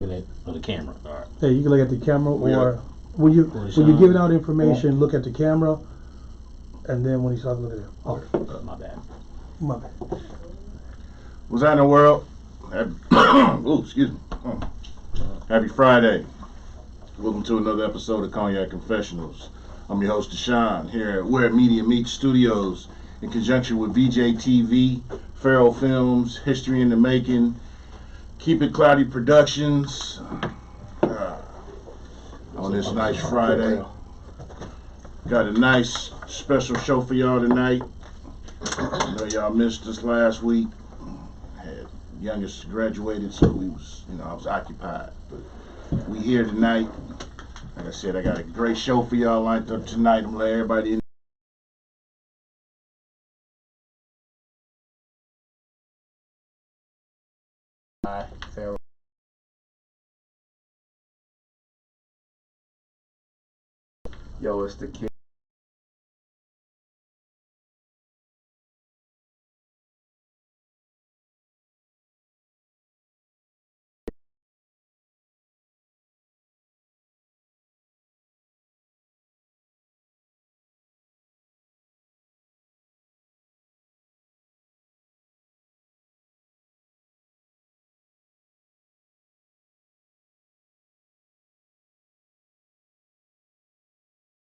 At for the camera. All right. Yeah, you can look at the camera, or Yeah. when you're giving out information, look at the camera, and then when you start looking at it. Oh, My bad. my bad. What's that in the world? Ooh, excuse me. Happy Friday. Welcome to another episode of Cognac Confessionals. I'm your host, Deshaun, here at Where Media Meets Studios, in conjunction with VJ TV, Farrell Films, History in the Making, Keep It Cloudy Productions. On this nice Friday, got a nice special show for y'all tonight. I know y'all missed us last week. Had youngest graduated, so I was occupied. But we here tonight. Like I said, I got a great show for y'all lined up tonight. I'm gonna let everybody in. Farrell. Yo, it's the kid.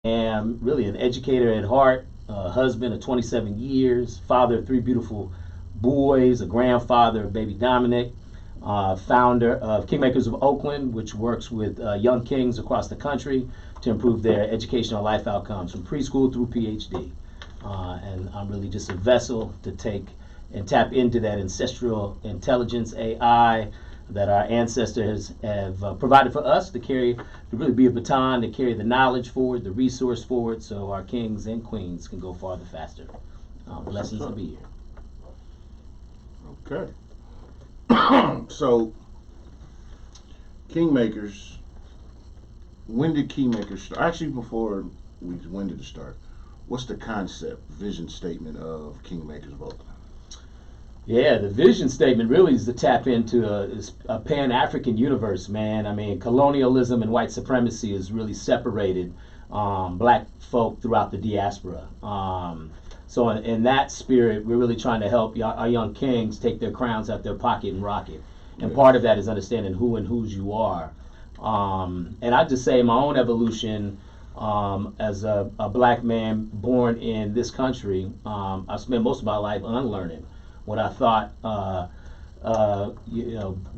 Am really an educator at heart, a husband of 27 years, father of 3 beautiful boys, a grandfather of baby Dominic, founder of Kingmakers of Oakland, which works with young kings across the country to improve their educational life outcomes from preschool through PhD. And I'm really just a vessel to take and tap into that ancestral intelligence, AI, that our ancestors have provided for us to really be a baton to carry the knowledge forward, the resource forward, so our kings and queens can go farther faster. Blessings to be here. Okay. So, Kingmakers. When did Kingmakers start? Actually, when did it start? What's the concept, vision statement of Kingmakers of Oakland? Yeah, the vision statement really is to tap into a Pan-African universe, man. I mean, colonialism and white supremacy has really separated black folk throughout the diaspora. So in that spirit, we're really trying to help our young kings take their crowns out their pocket and rock it. And part of that is understanding who and whose you are. And I just say my own evolution as a black man born in this country, I spent most of my life unlearning what I thought,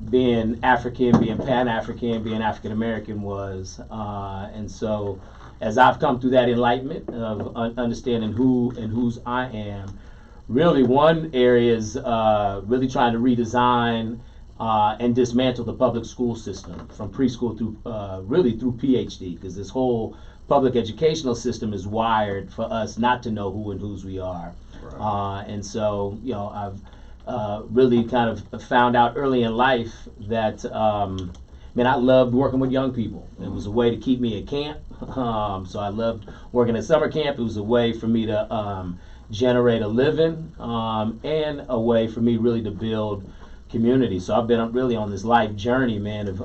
being African, being Pan-African, being African-American was. And so as I've come through that enlightenment of understanding who and whose I am, really one area is really trying to redesign and dismantle the public school system from preschool through through PhD, because this whole public educational system is wired for us not to know who and whose we are. Right. And so, I've really kind of found out early in life that, I loved working with young people. It was a way to keep me at camp. So I loved working at summer camp. It was a way for me to generate a living and a way for me really to build community. So I've been really on this life journey, man, of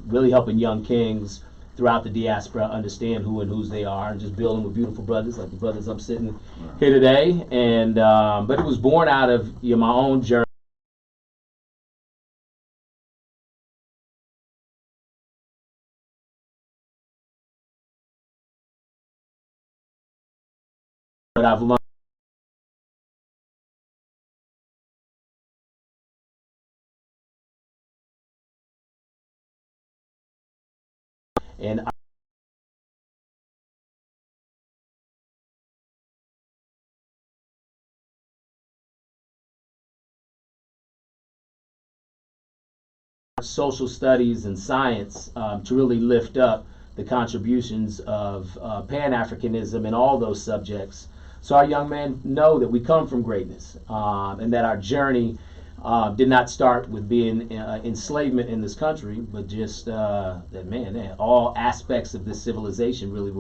really helping young kings throughout the diaspora understand who and whose they are, and just building with beautiful brothers like the brothers I'm sitting here today. And but it was born out of my own journey. But I've learned. And social studies and science to really lift up the contributions of Pan-Africanism and all those subjects, so our young men know that we come from greatness, and that our journey did not start with being enslavement in this country, but just that all aspects of this civilization really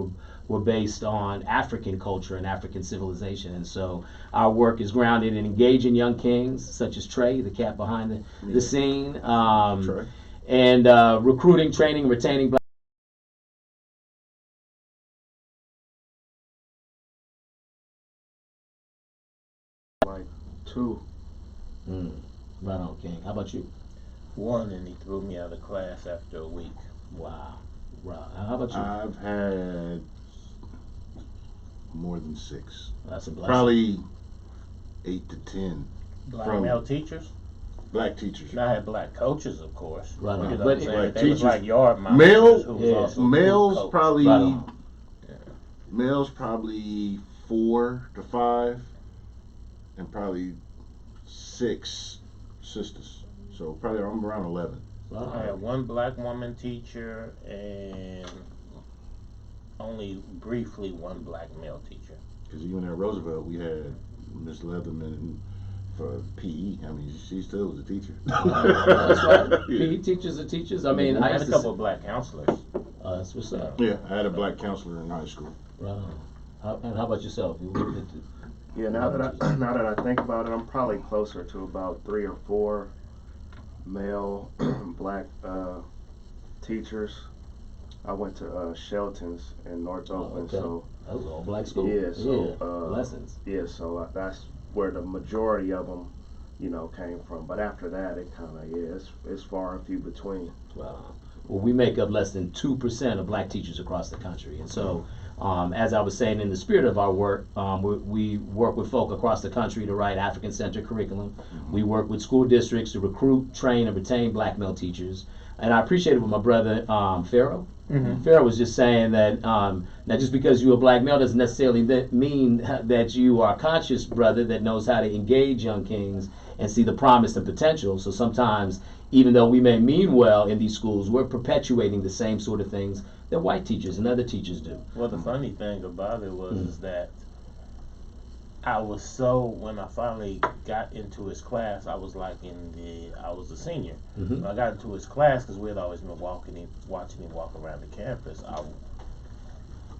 were based on African culture and African civilization. And so our work is grounded in engaging young kings such as Trey, the cat behind the scene, and recruiting, training, retaining black. Like 2. Right on, King. How about you? 1, and he threw me out of class after a week. Wow. Right. How about you? I've had more than 6. That's a blessing. Probably 8 to 10 Black From- male teachers. black teachers. And I had black coaches, of course. Right on. You know But what I'm saying? black They was teachers- like yard Male- managers who was yeah, also Males coach. probably Right on. males probably 4 to 5, and probably 6 sisters. So probably I'm around 11. Right I on. had 1 black woman teacher and only briefly 1 black male teacher. Because even at Roosevelt, we had Miss Leatherman for PE. I mean, she still was a teacher. That's right. Yeah. PE teachers are teachers. I mean, I I had used a to couple of black counselors. that's what's up. Yeah, I had a black counselor in high school. Right on. And how about yourself? Yeah, now that I think about it, I'm probably closer to about 3 or 4 male black teachers. I went to Shelton's in North Oakland, okay. so That was all black school. Yeah, so, lessons. yeah, so that's where the majority of them, came from. But after that, it kind of it's far and few between. Wow. Well, we make up less than 2% of black teachers across the country, and so. As I was saying, in the spirit of our work, we work with folk across the country to write African-centered curriculum. We work with school districts to recruit, train, and retain black male teachers. And I appreciate it with my brother, Pharaoh. Pharaoh was just saying that now just because you're a black male doesn't necessarily mean that you are a conscious brother that knows how to engage young kings and see the promise and potential. So sometimes, even though we may mean well in these schools, we're perpetuating the same sort of things that white teachers and other teachers do. Well, the funny thing about it was is that when I finally got into his class, I was a senior. When I got into his class, because we had always been watching him walk around the campus,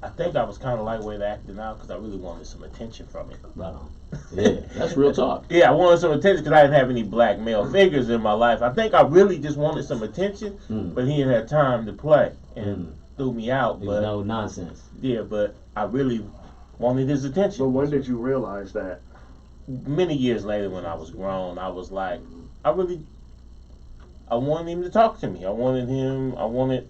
I think I was kind of lightweight acting out because I really wanted some attention from him. Right on. Yeah, that's real talk. Yeah, I wanted some attention because I didn't have any black male figures in my life. I think I really just wanted some attention, but he didn't have time to play and threw me out. It was But no nonsense. yeah, but I really wanted his But attention. when did you realize that? Many years later, when I was grown, I was like, I wanted him to talk to me. I wanted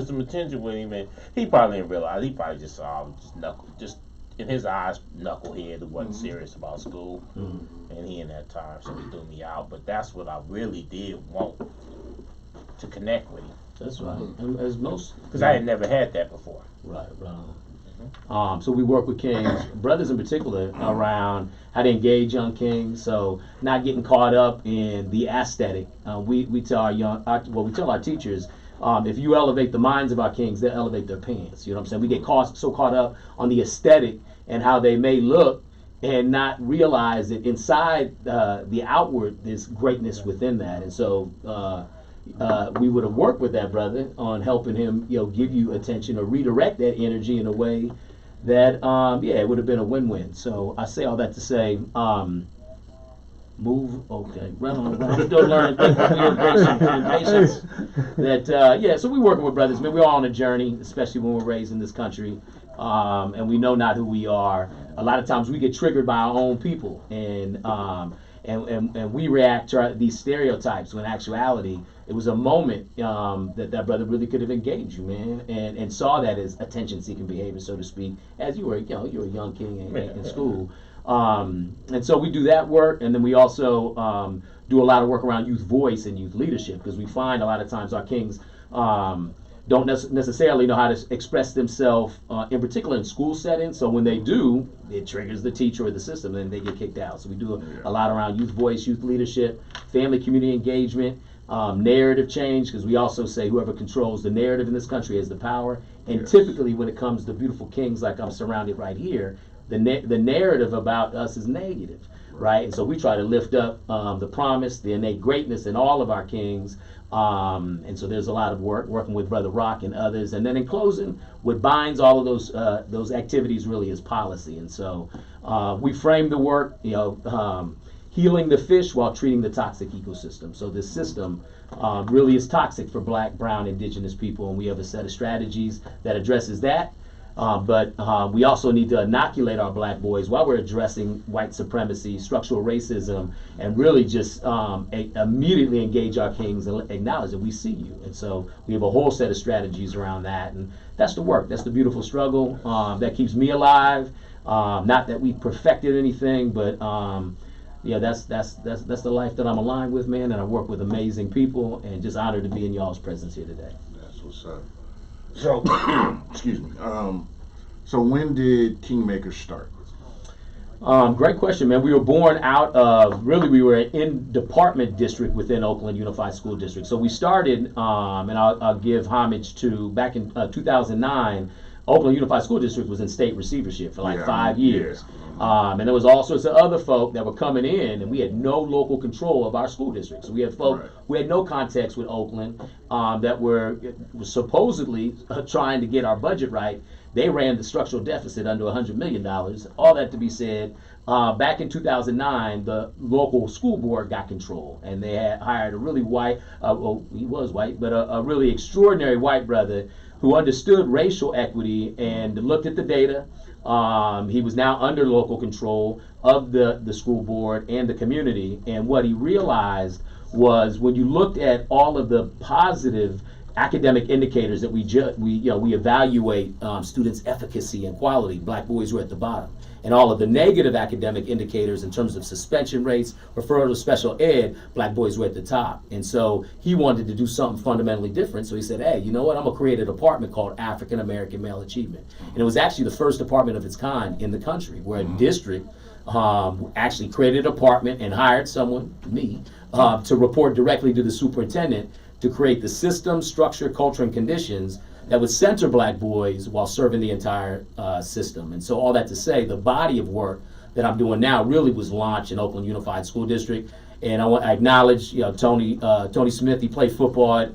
some attention with him, and he probably didn't realize. He probably just saw I was just in his eyes, knucklehead who wasn't serious about school, and he in that time, so he threw me out. But that's what I really did want to connect with him, That's right. And as most, because I had never had that before. right. So we work with kings, brothers in particular, around how to engage young kings. So not getting caught up in the aesthetic. We tell our teachers, if you elevate the minds of our kings, they'll elevate their pants. You know what I'm saying? We get so caught up on the aesthetic and how they may look, and not realize that inside the outward, there's greatness within that. And so we would have worked with that brother on helping him, give you attention or redirect that energy in a way that, it would have been a win-win. So I say all that to say, move, okay, run on. I'm still learning things and patience. That, so we working with brothers, man. We're all on a journey, especially when we're raised in this country, and we know not who we are. A lot of times we get triggered by our own people, and we react to these stereotypes when in actuality it was a moment that brother really could have engaged you, man, and saw that as attention-seeking behavior, so to speak, as you were a young king in school. And so we do that work, and then we also do a lot of work around youth voice and youth leadership, because we find a lot of times our kings don't necessarily know how to express themselves, in particular in school settings. So when they do, it triggers the teacher or the system, and they get kicked out. So we do a lot around youth voice, youth leadership, family community engagement, narrative change, because we also say whoever controls the narrative in this country has the power. And typically when it comes to beautiful kings like I'm surrounded right here, the narrative about us is negative, right? And so we try to lift up the promise, the innate greatness in all of our kings. And so there's a lot of working with Brother Rock and others. And then in closing, what binds all of those activities really is policy. And so we frame the work, healing the fish while treating the toxic ecosystem. So this system really is toxic for Black, brown, indigenous people, and we have a set of strategies that addresses that. But we also need to inoculate our Black boys while we're addressing white supremacy, structural racism, and really just immediately engage our kings and acknowledge that we see you. And so we have a whole set of strategies around that, and that's the work. That's the beautiful struggle that keeps me alive. Not that we perfected anything, but yeah, that's the life that I'm aligned with, man. And I work with amazing people, and just honored to be in y'all's presence here today. That's what's up. So, excuse me. So when did Kingmakers start? Great question, man. We were born out of, really, we were in department district within Oakland Unified School District. So we started, and I'll give homage to, back in 2009, Oakland Unified School District was in state receivership for like 5 years. And there was all sorts of other folk that were coming in, and we had no local control of our school district. So we had folk who had no context with Oakland that were supposedly trying to get our budget right. They ran the structural deficit under $100 million. All that to be said, back in 2009, the local school board got control, and they had hired a really white, well, he was white, but a really extraordinary white brother who understood racial equity and looked at the data. He was now under local control of the school board and the community. And what he realized was, when you looked at all of the positive academic indicators that we evaluate students' efficacy and quality, Black boys were at the bottom. And all of the negative academic indicators in terms of suspension rates, referral to special ed, Black boys were at the top. And so he wanted to do something fundamentally different. So he said, hey, you know what? I'm going to create a department called African American Male Achievement. And it was actually the first department of its kind in the country, where a district actually created a department and hired someone, me, to report directly to the superintendent to create the system, structure, culture, and conditions that would center Black boys while serving the entire system. And so all that to say, the body of work that I'm doing now really was launched in Oakland Unified School District. And I acknowledge, Tony Smith. He played football at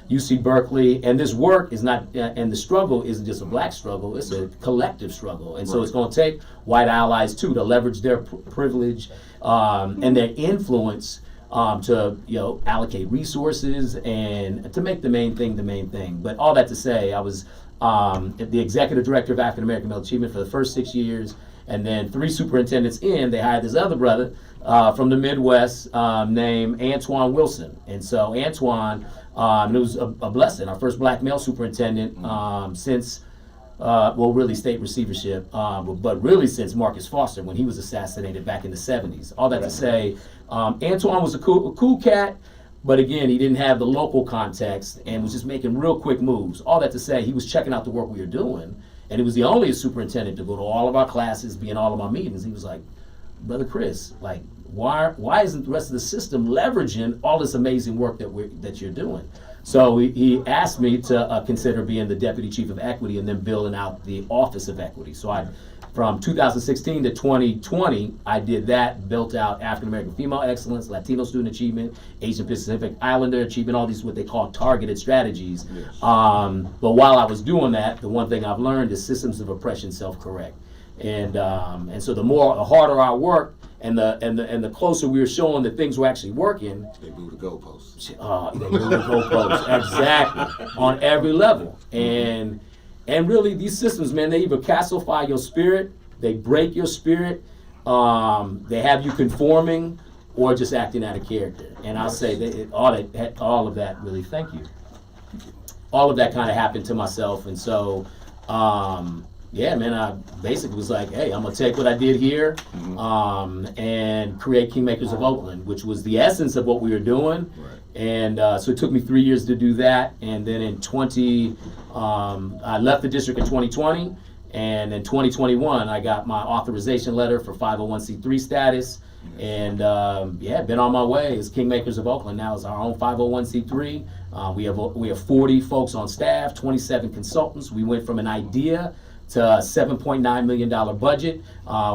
UC Berkeley, and this work is not, and the struggle isn't just a Black struggle; it's a collective struggle. And so it's going to take white allies too to leverage their privilege and their influence to allocate resources and to make the main thing the main thing. But all that to say, I was the executive director of African American Male Achievement for the first 6 years, and then 3 superintendents in, they hired this other brother from the Midwest named Antoine Wilson. And so Antoine, it was a blessing, our first Black male superintendent since really state receivership, but really since Marcus Foster when he was assassinated back in the 70s. All that to say, Antoine was a cool cat, but again, he didn't have the local context and was just making real quick moves. All that to say, he was checking out the work we were doing, and he was the only superintendent to go to all of our classes, be in all of our meetings. He was like, Brother Chris, like, why isn't the rest of the system leveraging all this amazing work that you're doing? So he asked me to consider being the deputy chief of equity and then building out the office of equity. So from 2016 to 2020, I did that, built out African American female excellence, Latino student achievement, Asian Pacific Islander achievement, all these what they call targeted strategies. Yes. But while I was doing that, the one thing I've learned is systems of oppression self-correct. And so the harder our work, and the closer we were showing that things were actually working, they move the goalposts. They move the goalposts, exactly, on every level. And really, these systems, man, they either calcify your spirit, they break your spirit, they have you conforming, or just acting out of character. And I'll say that all of that really, thank you. All of that kind of happened to myself, and so. Yeah, man, I basically was like, hey, I'm going to take what I did here and create Kingmakers of Oakland, which was the essence of what we were doing. Right. And so it took me 3 years to do that. And then in I left the district in 2020. And in 2021, I got my authorization letter for 501c3 status. And been on my way. It's Kingmakers of Oakland now is our own 501c3. We have 40 folks on staff, 27 consultants. We went from an idea to a $7.9 million budget.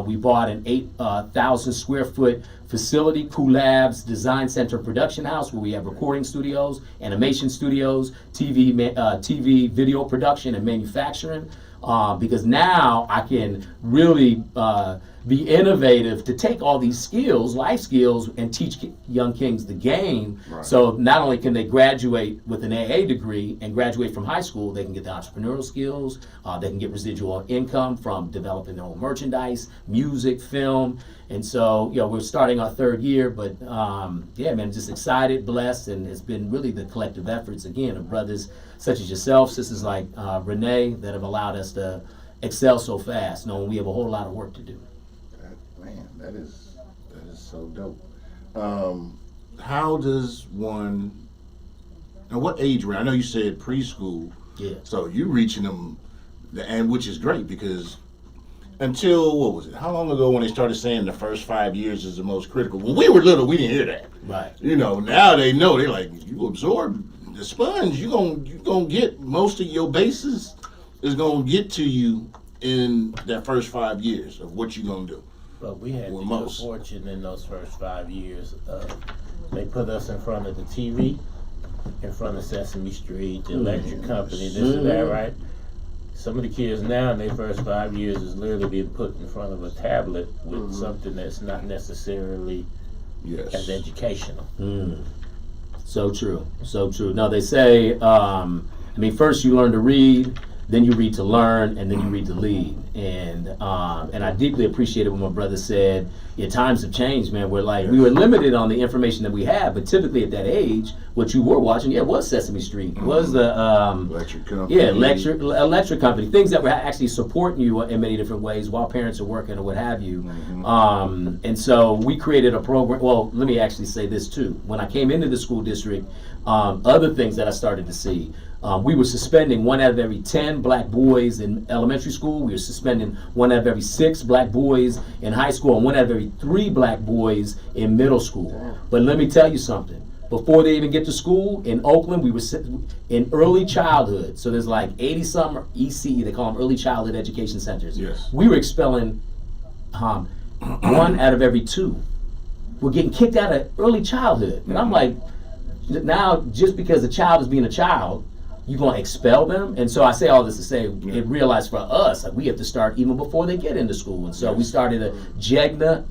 We bought an 8,000 square foot facility, Cool Labs Design Center Production House, where we have recording studios, animation studios, TV video production and manufacturing. Because now I can really be innovative to take all these skills, life skills, and teach young kings the game. Right. So not only can they graduate with an AA degree and graduate from high school, they can get the entrepreneurial skills, they can get residual income from developing their own merchandise, music, film. And so, we're starting our third year, but yeah, man, just excited, blessed, and it's been really the collective efforts, again, of brothers such as yourself, sisters like Renee, that have allowed us to excel so fast, knowing we have a whole lot of work to do. Man, that is so dope. How does one? Now, what age range? I know you said preschool. Yeah. So you're reaching them, and which is great because until what was it? How long ago when they started saying the first 5 years is the most critical? When we were little, we didn't hear that. Right. Now they know. They're like, you absorb the sponge, you gonna get most of your bases is gonna get to you in that first 5 years of what you gonna do. But we had Or the good most. fortune in those first 5 years. They put us in front of the TV, in front of Sesame Street, the electric company, this and that, right? Some of the kids now in their first 5 years is literally being put in front of a tablet with something that's not necessarily as educational. So true, so true. Now they say, first you learn to read, then you read to learn, and then you read to lead. And I deeply appreciated what my brother said. Yeah, times have changed, man. We're like, we were limited on the information that we have, but typically at that age, what you were watching, was Sesame Street, was the Electric company. electric company, things that were actually supporting you in many different ways while parents are working or what have you. And so we created a program. Well, let me actually say this too. When I came into the school district, other things that I started to see. We were suspending 1 out of every 10 black boys in elementary school. We were suspending 1 out of every 6 black boys in high school, and 1 out of every 3 black boys in middle school. But let me tell you something. Before they even get to school in Oakland, we were in early childhood. So there's like 80-some ECE, they call them early childhood education centers. Yes. We were expelling 1 out of every 2. We're getting kicked out of early childhood. And I'm like, now just because a child is being a child, you're going to expel them? And so I say all this to say, it realized for us, like, we have to start even before they get into school. And so we started a JEGNA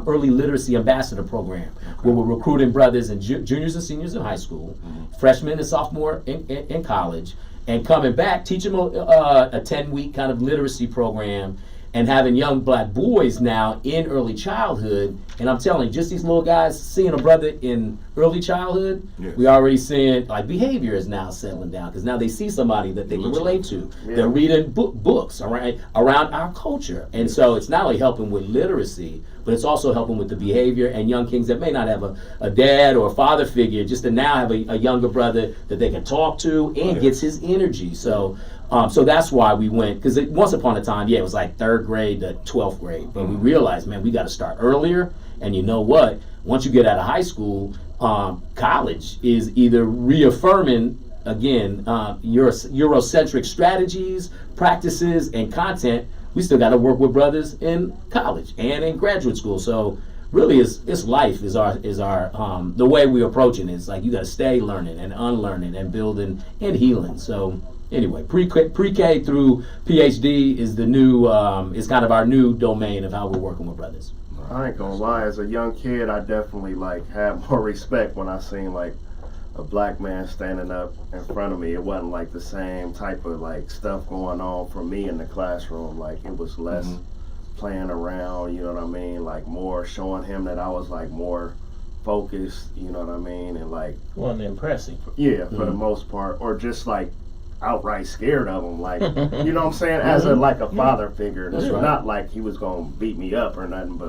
Early Literacy Ambassador Program, where we're recruiting brothers and juniors and seniors in high school, freshmen and sophomore in college, and coming back, teach them a 10-week kind of literacy program, and having young black boys now in early childhood. And I'm telling you, just these little guys, seeing a brother in early childhood, we already seeing like behavior is now settling down, because now they see somebody that they can relate to. They're reading books around our culture. And so it's not only helping with literacy, but it's also helping with the behavior, and young kings that may not have a dad or a father figure, just to now have a younger brother that they can talk to and gets his energy. So that's why we went, because once upon a time, it was like 3rd grade to 12th grade. But we realized, man, we got to start earlier. And you know what? Once you get out of high school, college is either reaffirming, again, Eurocentric strategies, practices, and content. We still got to work with brothers in college and in graduate school. So really, it's life is our the way we're approaching it. It's like you got to stay learning and unlearning and building and healing. So anyway, pre-K through PhD is the new is kind of our new domain of how we're working with brothers. I ain't gonna lie, as a young kid, I definitely had more respect when I seen a black man standing up in front of me. It wasn't like the same type of stuff going on for me in the classroom. It was less playing around, you know what I mean? More showing him that I was more focused, you know what I mean? And Wasn't impressive. Yeah, for the most part, or just outright scared of him, you know what I'm saying, as a father figure. It's not like he was gonna beat me up or nothing, but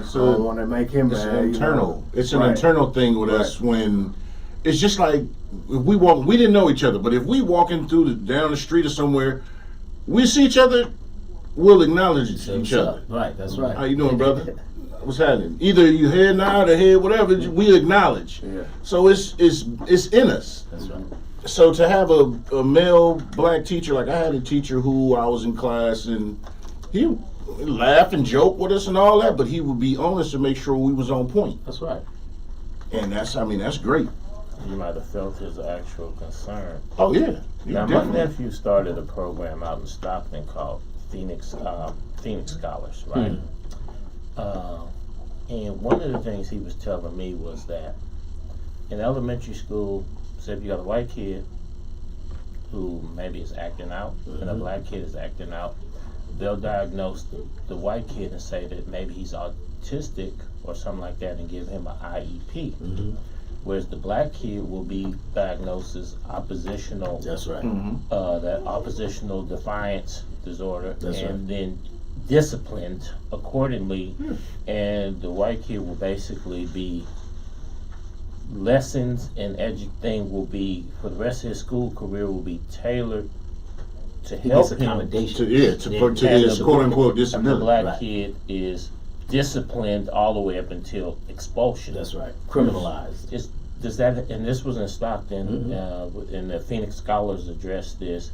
So I don't want to make him it's mad. an internal. It's an Right. internal thing with us when it's just like if we walk. We didn't know each other, but if we walking down the street or somewhere, we see each other, we'll acknowledge each other. Right, that's right. How you doing, brother? What's happening? Either you head nod or head whatever. We acknowledge. Yeah. So it's in us. That's right. So to have a male black teacher, I had a teacher who I was in class and he would laugh and joke with us and all that, but he would be honest to make sure we was on point. That's right. And that's great. You might have felt his actual concern. Oh yeah. Now my nephew started a program out in Stockton called Phoenix Scholars, right? And one of the things he was telling me was that in elementary school, say if you got a white kid who maybe is acting out and a black kid is acting out, they'll diagnose the white kid and say that maybe he's autistic or something like that and give him an IEP. Whereas the black kid will be diagnosed as oppositional. That's right. That oppositional defiance disorder, That's and then disciplined accordingly. And the white kid will basically be lessons and everything will be for the rest of his school career will be tailored to He help gets him. accommodation. To his quote unquote And the disability. black Right. kid is disciplined all the way up until expulsion. That's right. Criminalized. Does that, and this was in Stockton, and the Phoenix Scholars addressed this.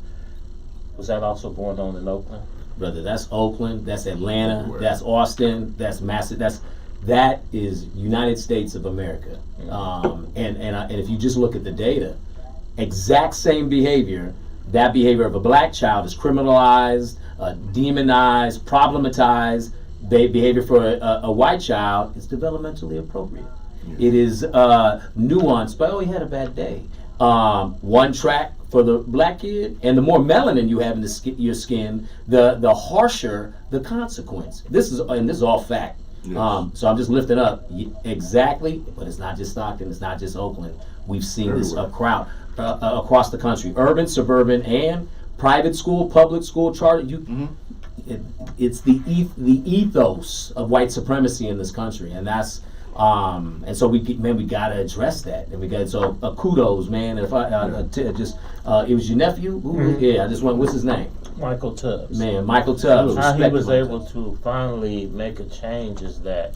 Was that also going on in Oakland? Brother, that's Oakland, that's Atlanta, Everywhere. that's Austin, that's massive. That is United States of America. And if you just look at the data, exact same behavior. That behavior of a black child is criminalized, demonized, problematized. Behavior for a white child is developmentally appropriate. It is nuanced, but he had a bad day. One track for the black kid, and the more melanin you have in your skin, the harsher the consequence. This is all fact. Yes. So I'm just lifting up exactly, but it's not just Stockton, it's not just Oakland. We've seen this across the country, urban, suburban, and private school, public school, charter. It's the ethos of white supremacy in this country, and that's and so we gotta address that, and we got kudos, man. And if it was your nephew, I just went. What's his name? Michael Tubbs. Man, Michael Tubbs. How he Respect was Michael able Tubbs. to finally make a change is that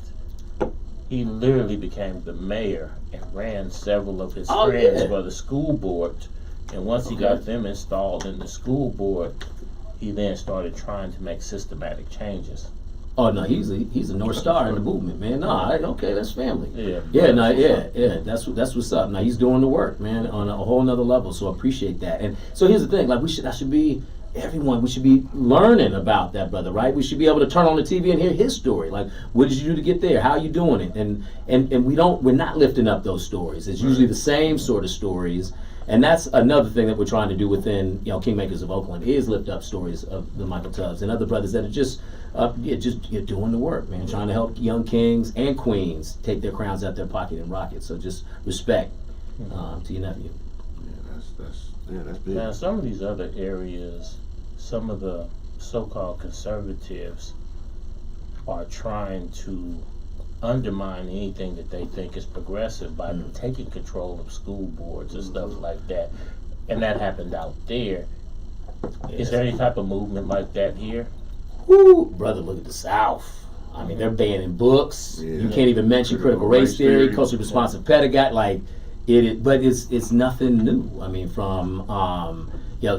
he literally became the mayor and ran several of his friends for the school board. And once he got them installed in the school board, he then started trying to make systematic changes. Oh no, he's a North Star in the movement, man. No, okay, that's family. Yeah. That's what's up. Now he's doing the work, man, on a whole nother level. So I appreciate that. And so here's the thing, like we should be learning about that brother, right? We should be able to turn on the TV and hear his story. Like, what did you do to get there? How are you doing it? And we're not lifting up those stories. It's usually the same sort of stories. And that's another thing that we're trying to do within, Kingmakers of Oakland, is lift up stories of the Michael Tubbs and other brothers that are just doing the work, man, trying to help young kings and queens take their crowns out their pocket and rock it. So just respect to your nephew. That's big. Now, some of these other areas, some of the so-called conservatives are trying to undermine anything that they think is progressive by taking control of school boards and stuff like that. And that happened out there. Is there any type of movement like that here? Woo, brother, look at the South. I mean, they're banning books. Yeah. You can't even mention critical race theory, culturally responsive pedagogy. Like but it's nothing new. I mean, from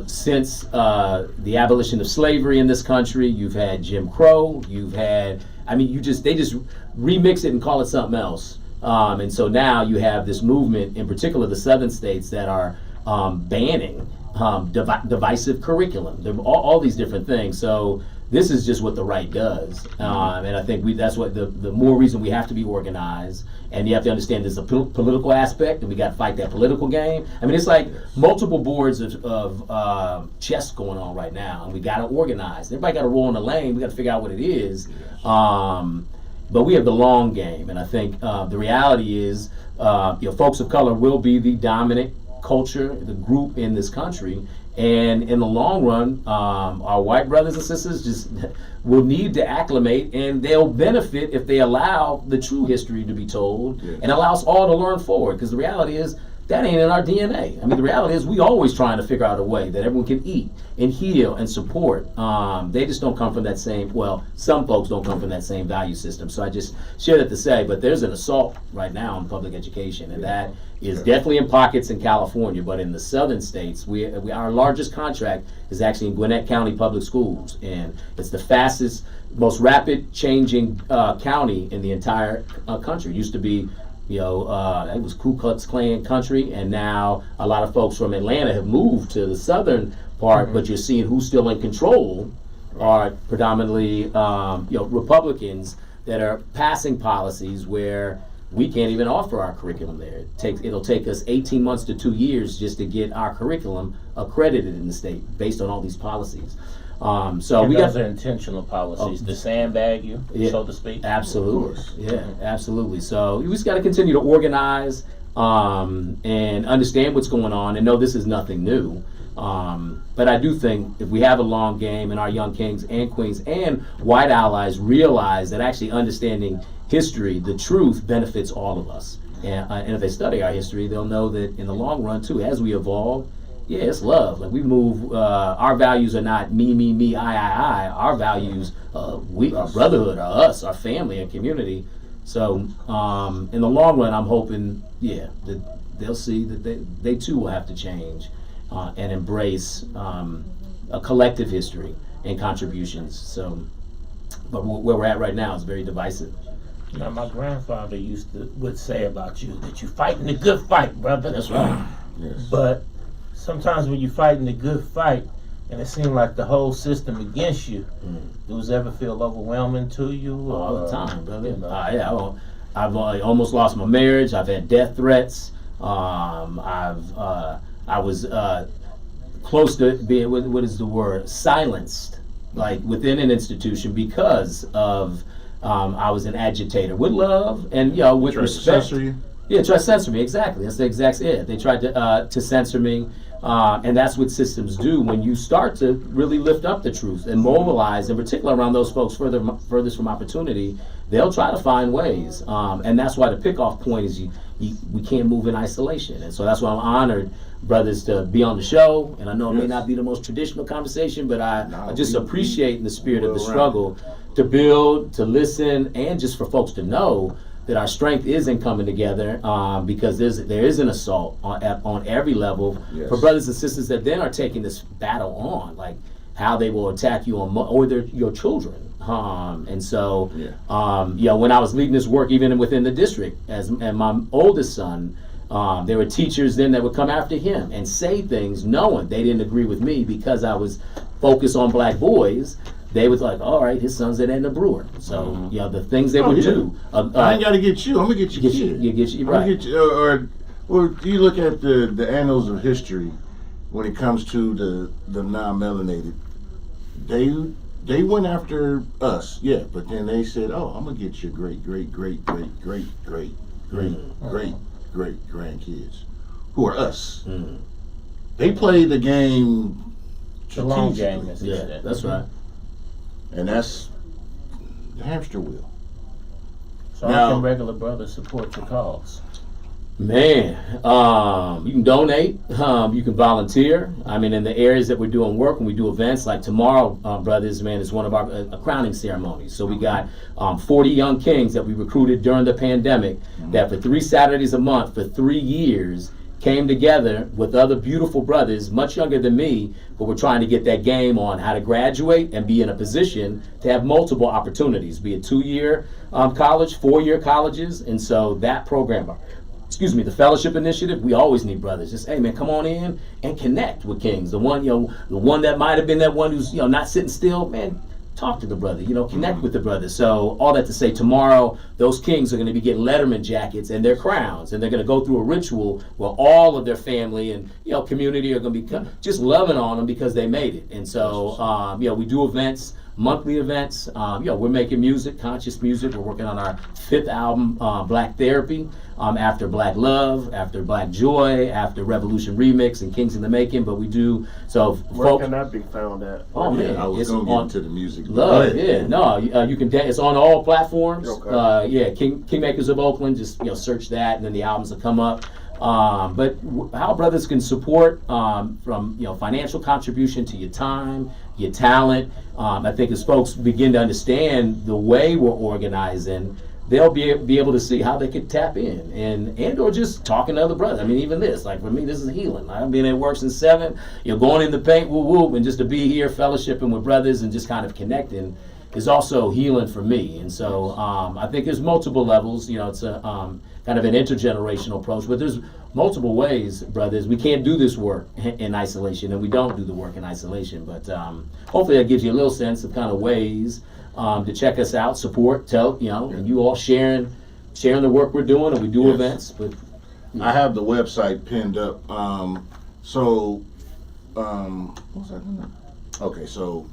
since the abolition of slavery in this country, you've had Jim Crow. You've had, they just remix it and call it something else. And so now you have this movement, in particular the southern states, that are banning divisive curriculum. There are all these different things. So this is just what the right does, and I think that's what the more reason we have to be organized, and you have to understand there's a political aspect, and we got to fight that political game. I mean, it's like multiple boards of chess going on right now, and we got to organize. Everybody got to roll in the lane. We got to figure out what it is, but we have the long game, and I think the reality is, folks of color will be the dominant culture, the group in this country. And in the long run, our white brothers and sisters just will need to acclimate, and they'll benefit if they allow the true history to be told and allow us all to learn forward. Because the reality is, that ain't in our DNA. I mean, the reality is we always trying to figure out a way that everyone can eat and heal and support. They just don't come from that same, some folks don't come from that same value system. So I just share that to say, but there's an assault right now on public education, and that is definitely in pockets in California, but in the southern states, our largest contract is actually in Gwinnett County Public Schools, and it's the fastest, most rapid changing county in the entire country. It used to be, it was Ku Klux Klan country, and now a lot of folks from Atlanta have moved to the southern part, but you're seeing who's still in control are predominantly, Republicans that are passing policies where we can't even offer our curriculum there. It'll take us 18 months to 2 years just to get our curriculum accredited in the state based on all these policies. So And we those got are intentional policies to sandbag you, Yeah. so to speak. absolutely, yeah, absolutely. So we just got to continue to organize and understand what's going on and know this is nothing new. But I do think if we have a long game and our young kings and queens and white allies realize that actually understanding history, the truth benefits all of us. And if they study our history, they'll know that in the long run too, as we evolve, yeah, it's love. Like we move, our values are not me, I. Our values, our brotherhood, our us, our family and community. So in the long run, I'm hoping, yeah, that they'll see that they too will have to change and embrace a collective history and contributions. So, but where we're at right now is very divisive. Now, my grandfather would say about you that you fighting the good fight, brother. That's right. Yes. But sometimes when you fighting the good fight, and it seemed like the whole system against you, does it ever feel overwhelming to you? All the time, brother. You know? Yeah, I've almost lost my marriage. I've had death threats. I was close to being, what is the word, silenced, like within an institution because of I was an agitator with love and with Try to respect. censor you? Yeah, try to censor me. Exactly. That's the exact. Yeah, they tried to censor me, and that's what systems do when you start to really lift up the truth and mobilize, in particular around those folks furthest from opportunity. They'll try to find ways, and that's why the pickoff point is we can't move in isolation, and so that's why I'm honored, brothers, to be on the show. And I know it may not be the most traditional conversation, but I just appreciate in the spirit of the struggle to build, to listen, and just for folks to know that our strength is in coming together, because there is an assault on every level for brothers and sisters that then are taking this battle on, like how they will attack you or your children. And so, when I was leading this work, even within the district, and my oldest son, there were teachers then that would come after him and say things knowing they didn't agree with me because I was focused on black boys. They was like, all right, his son's at Edna Brewer. So, the things they would do. I ain't got to get you. I'm going to get your kid. Get you right. Get you, or do you look at the annals of history when it comes to the non-melanated? They went after us, but then they said, oh, I'm going to get your great grandkids, who are us. They played the game The long strategically. game. That's right. And that's the hamster wheel. So Now- how can regular brothers support your cause? Man, you can donate, you can volunteer. I mean, in the areas that we're doing work, when we do events, like tomorrow, brothers, man, is one of our crowning ceremonies. So we got 40 young kings that we recruited during the pandemic that for 3 Saturdays a month for 3 years came together with other beautiful brothers, much younger than me, but we're trying to get that game on how to graduate and be in a position to have multiple opportunities, be it 2-year college, 4-year colleges. And so that program, the fellowship initiative, we always need brothers. Just, hey man, come on in and connect with kings. The one that might have been that one who's not sitting still, man, talk to the brother, connect with the brother. So all that to say, tomorrow those kings are going to be getting Letterman jackets and their crowns, and they're going to go through a ritual where all of their family and community are going to be just loving on them because they made it. And so we do events, monthly events. We're making music, conscious music. We're working on our 5th album, Black Therapy, after Black Love, after Black Joy, after Revolution Remix and Kings in the Making. But we do so. Where can that be found at? Oh man, I was it's going to on get into the music. Love. Yeah, no, you can. It's on all platforms. Okay. Kingmakers of Oakland. Just search that, and then the albums will come up. But how brothers can support from financial contribution to your time, your talent. I think as folks begin to understand the way we're organizing, they'll be able to see how they could tap in and or just talking to other brothers. I mean, even this, like for me, this is healing. I've been at work since 7. Going in the paint, woo woo, and just to be here, fellowshipping with brothers and just kind of connecting is also healing for me. And so I think there's multiple levels. It's a kind of an intergenerational approach, but there's multiple ways, brothers. We can't do this work in isolation, and we don't do the work in isolation. But hopefully that gives you a little sense of kind of ways to check us out, support, tell, and you all sharing the work we're doing, and we do events. But I have the website pinned up. What's that? Okay, so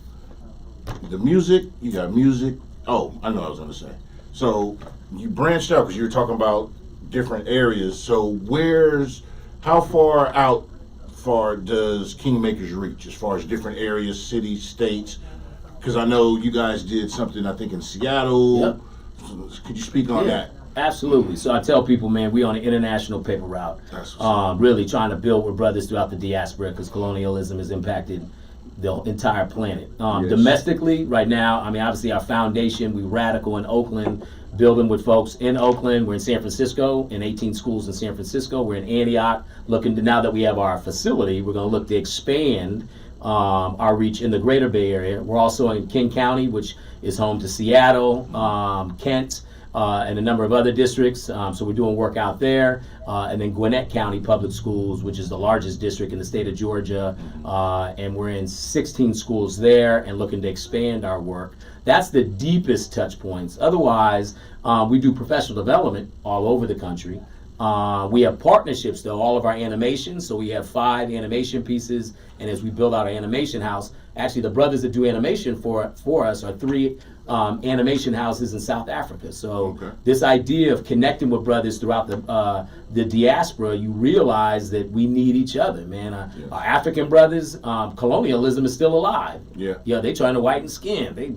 the music, you got music. Oh, I know what I was going to say. So you branched out because you were talking about different areas. So how far does Kingmakers reach as far as different areas, cities, states? Because I know you guys did something, I think, in Seattle. Yep. Could you speak on that? Absolutely. So I tell people, man, we on an international paper route. Really trying to build with brothers throughout the diaspora because colonialism has impacted the entire planet. Yes. Domestically, right now, I mean, obviously our foundation, we radical in Oakland, building with folks in Oakland. We're in San Francisco, in 18 schools in San Francisco. We're in Antioch, looking to, now that we have our facility, we're going to look to expand our reach in the greater Bay Area. We're also in King County, which is home to Seattle, Kent, and a number of other districts. So we're doing work out there. And then Gwinnett County Public Schools, which is the largest district in the state of Georgia. And we're in 16 schools there and looking to expand our work. That's the deepest touch points. Otherwise, we do professional development all over the country. We have partnerships, though, all of our animations. So we have 5 animation pieces. And as we build out our animation house, actually the brothers that do animation for us are 3 animation houses in South Africa. So this idea of connecting with brothers throughout the diaspora, you realize that we need each other, man. Our African brothers, colonialism is still alive. They trying to whiten skin. They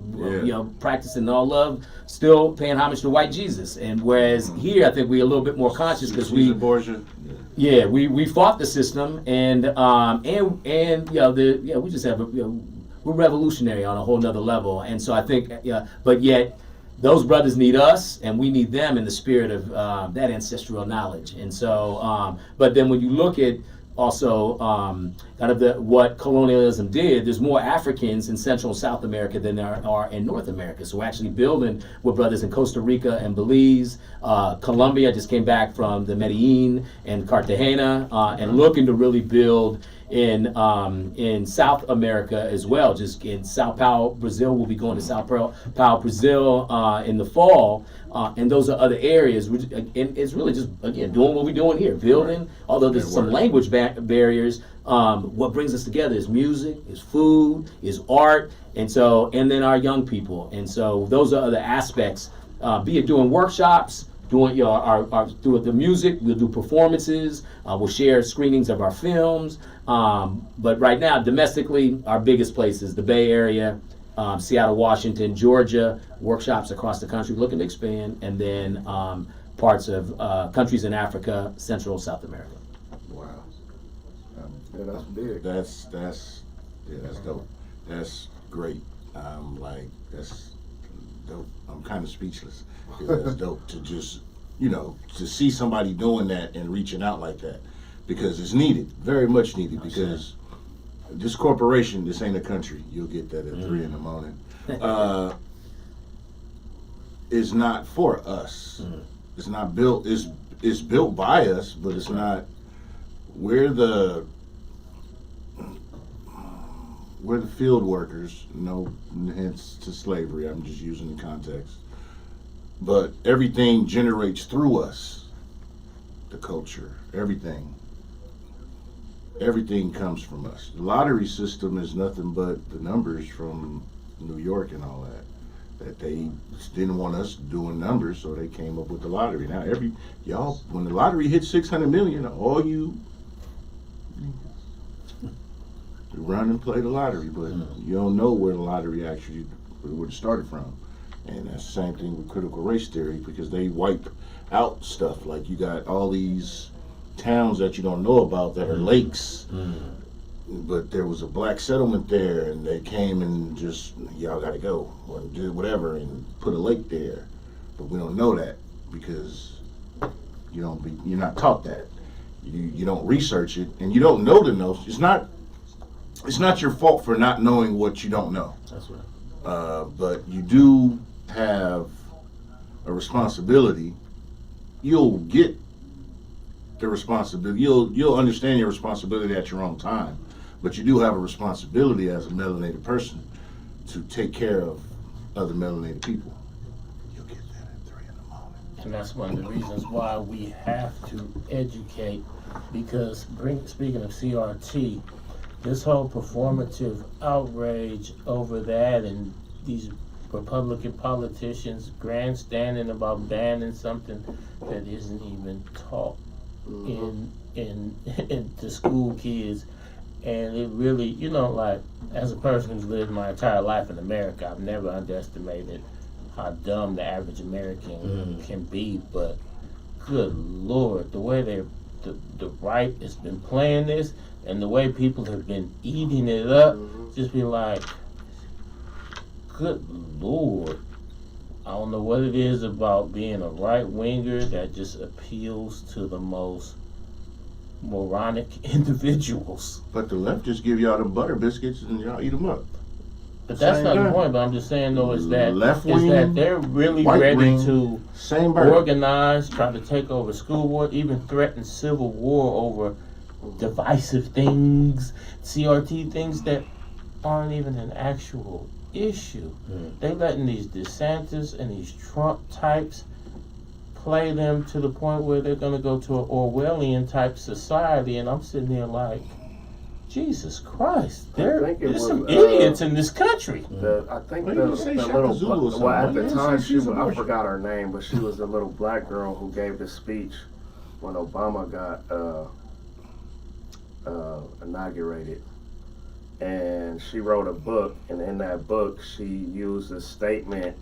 practicing all love, still paying homage to white Jesus. And whereas here, I think we're a little bit more conscious because we fought the system and we just have we're revolutionary on a whole nother level. And so I think, but yet those brothers need us and we need them in the spirit of that ancestral knowledge. And so, but then when you look at also kind of what colonialism did, there's more Africans in Central and South America than there are in North America. So we're actually building with brothers in Costa Rica and Belize. Colombia just came back from the Medellin and Cartagena and looking to really build in South America as well. Just in Sao Paulo, Brazil. We'll be going to Sao Paulo, Brazil in the fall. And those are other areas. And it's really just, again, doing what we're doing here, building, although there's some language barriers. What brings us together is music, is food, is art, and then our young people. And so those are other aspects, be it doing workshops, doing through the music, we'll do performances, we'll share screenings of our films. But right now, domestically, our biggest place is the Bay Area, Seattle, Washington, Georgia, workshops across the country looking to expand, and then parts of countries in Africa, Central, South America. Wow. That's big. That's dope. That's great. That's dope. I'm kind of speechless. That's dope to just, to see somebody doing that and reaching out like that, because it's needed, very much needed, because this corporation, this ain't a country. You'll get that at 3 in the morning. Is not for us. It's not built. It's built by us, but it's not. We're the field workers. No, hence to slavery. I'm just using the context. But everything generates through us. The culture, everything comes from us. The lottery system is nothing but the numbers from New York and all that. That they didn't want us doing numbers, so they came up with the lottery. Now when the lottery hits 600 million, all you run and play the lottery, but you don't know where the lottery actually would have started from. And that's the same thing with critical race theory, because they wipe out stuff. Like you got all these towns that you don't know about that are lakes, but there was a black settlement there, and they came and just, y'all gotta go, or did whatever, and put a lake there. But we don't know that because you're not taught that. You don't research it, and you don't know to know. It's not your fault for not knowing what you don't know. That's right. But you do have a responsibility. You'll get the responsibility. You'll understand your responsibility at your own time, but you do have a responsibility as a melanated person to take care of other melanated people. You'll get that at 3 in the morning. And that's one of the reasons why we have to educate, because speaking of CRT, this whole performative outrage over that and these Republican politicians grandstanding about banning something that isn't even taught in to school kids. And it really, you know, like, as a person who's lived my entire life in America, I've never underestimated how dumb the average American can be. But good Lord, the way the right has been playing this and the way people have been eating it up, just be like, good Lord. I don't know what it is about being a right-winger that just appeals to the most moronic individuals. But the left just give y'all them butter biscuits and y'all eat them up. But that's Same not the guy. point. But I'm just saying, though, is that Left-wing, they're really white ready wing, to Same bird. organize, try to take over school board, even threaten civil war over divisive things, CRT things that aren't even an actual issue. They letting these DeSantis and these Trump types play them to the point where they're going to go to an Orwellian type society, and I'm sitting there like, Jesus Christ, there's some idiots in this country. I think Why the didn't you say Shaka little Zulu or well, something? at Why the didn't you time say she's I abortion? forgot her name, but she was a little black girl who gave the speech when Obama got inaugurated. And she wrote a book, and in that book she used a statement,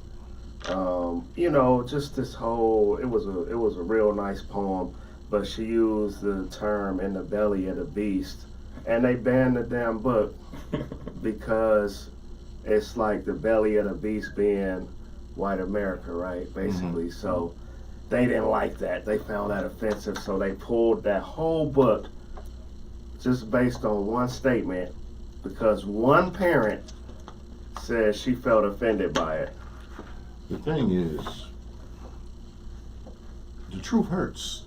you know, just this whole, it was a real nice poem, but she used the term "in the belly of the beast," and they banned the damn book because it's like the belly of the beast being white America, right? Basically. So they didn't like that. They found that offensive, so they pulled that whole book just based on one statement, because one parent said she felt offended by it. The thing is, the truth hurts.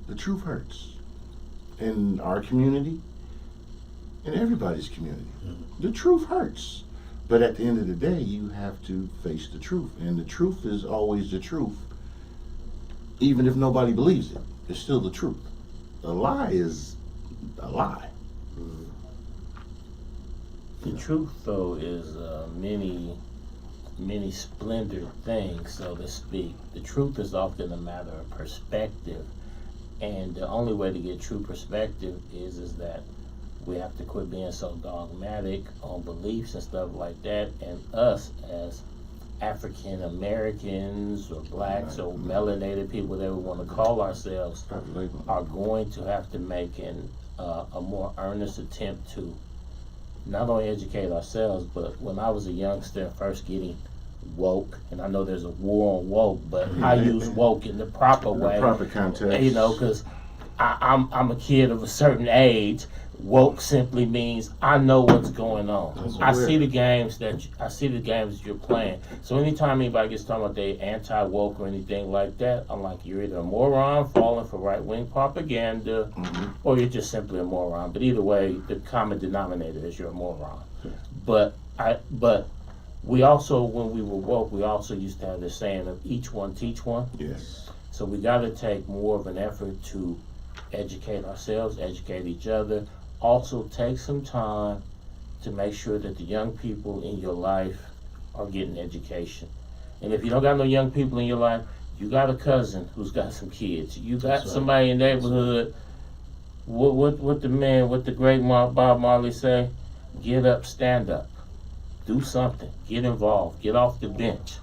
The truth hurts. In our community, in everybody's community. The truth hurts. But at the end of the day, you have to face the truth. And the truth is always the truth. Even if nobody believes it, it's still the truth. A lie is a lie. The truth, though, is many splendored things, so to speak. The truth is often a matter of perspective, and the only way to get true perspective is that we have to quit being so dogmatic on beliefs and stuff like that, and us as African Americans or blacks or melanated people that we want to call ourselves are going to have to make a more earnest attempt to not only educate ourselves, but when I was a youngster first getting woke, and I know there's a war on woke, but I use woke in the proper way. The proper context. You know, because I'm a kid of a certain age. Woke simply means I know what's going on. I see the games that you're playing. So anytime anybody gets talking about they anti-woke or anything like that, I'm like, you're either a moron falling for right-wing propaganda, or you're just simply a moron. But either way, the common denominator is you're a moron. But we also, when we were woke, we also used to have this saying of each one teach one. Yes. So we got to take more of an effort to educate ourselves, educate each other. Also take some time to make sure that the young people in your life are getting education. And if you don't got no young people in your life, you got a cousin who's got some kids. You got somebody in the neighborhood. What the great Bob Marley say? Get up, stand up. Do something. Get involved. Get off the bench.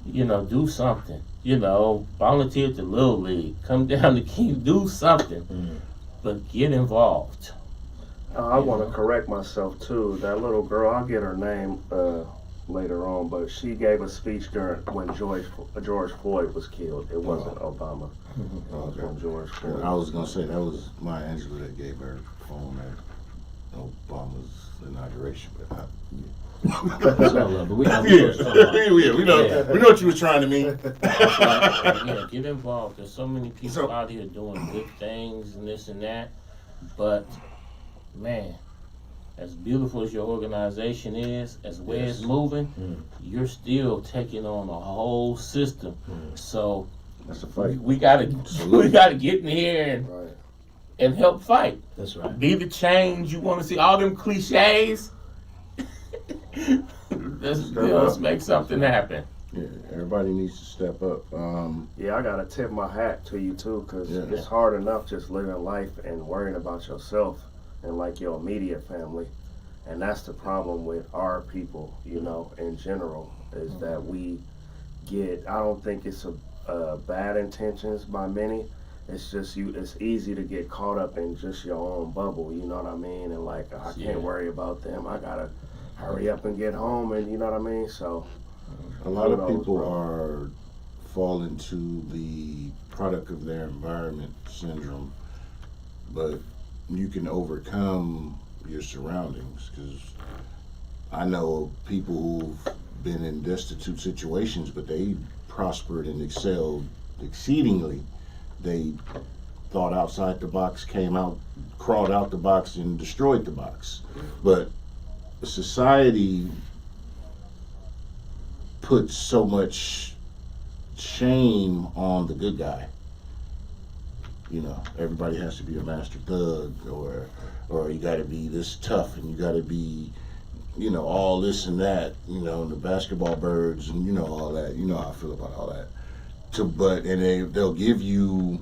You know, do something. You know, volunteer at the Little League. Come down to King. Do something. But get involved. I want to correct myself too. That little girl, I'll get her name later on, but she gave a speech when George Floyd was killed. It wasn't Obama. It was when George Floyd. I was going to say, that was Maya Angelou that gave her phone at Obama's inauguration. But That's all love, but we Yeah, we know Yeah. we know what you was trying to mean. Yeah, get involved. There's so many people So- out here doing good things and this and that, but man, as beautiful as your organization is, as the way it's moving, you're still taking on a whole system. So That's a fight. we gotta get in here Right. and help fight. That's right. Be the change you want to see. All them cliches. Let's make something happen. Yeah, everybody needs to step up. Yeah, I gotta tip my hat to you too, cause Yeah. it's hard enough just living life and worrying about yourself and like your immediate family, and that's the problem with our people, you know, in general, is that we get. I don't think it's a bad intentions by many. It's just it's easy to get caught up in just your own bubble, you know what I mean? And like, I Yeah. can't worry about them. I gotta hurry up and get home, and you know what I mean? So, a lot of Kudos, people bro. are fall into the product of their environment syndrome, but you can overcome your surroundings, because I know people who've been in destitute situations, but they prospered and excelled exceedingly. They thought outside the box, came out, crawled out the box, and destroyed the box. But society puts so much shame on the good guy. You know, everybody has to be a master thug, or you got to be this tough, and you got to be, you know, all this and that. You know, the basketball birds, and you know all that. You know how I feel about all that. They'll give you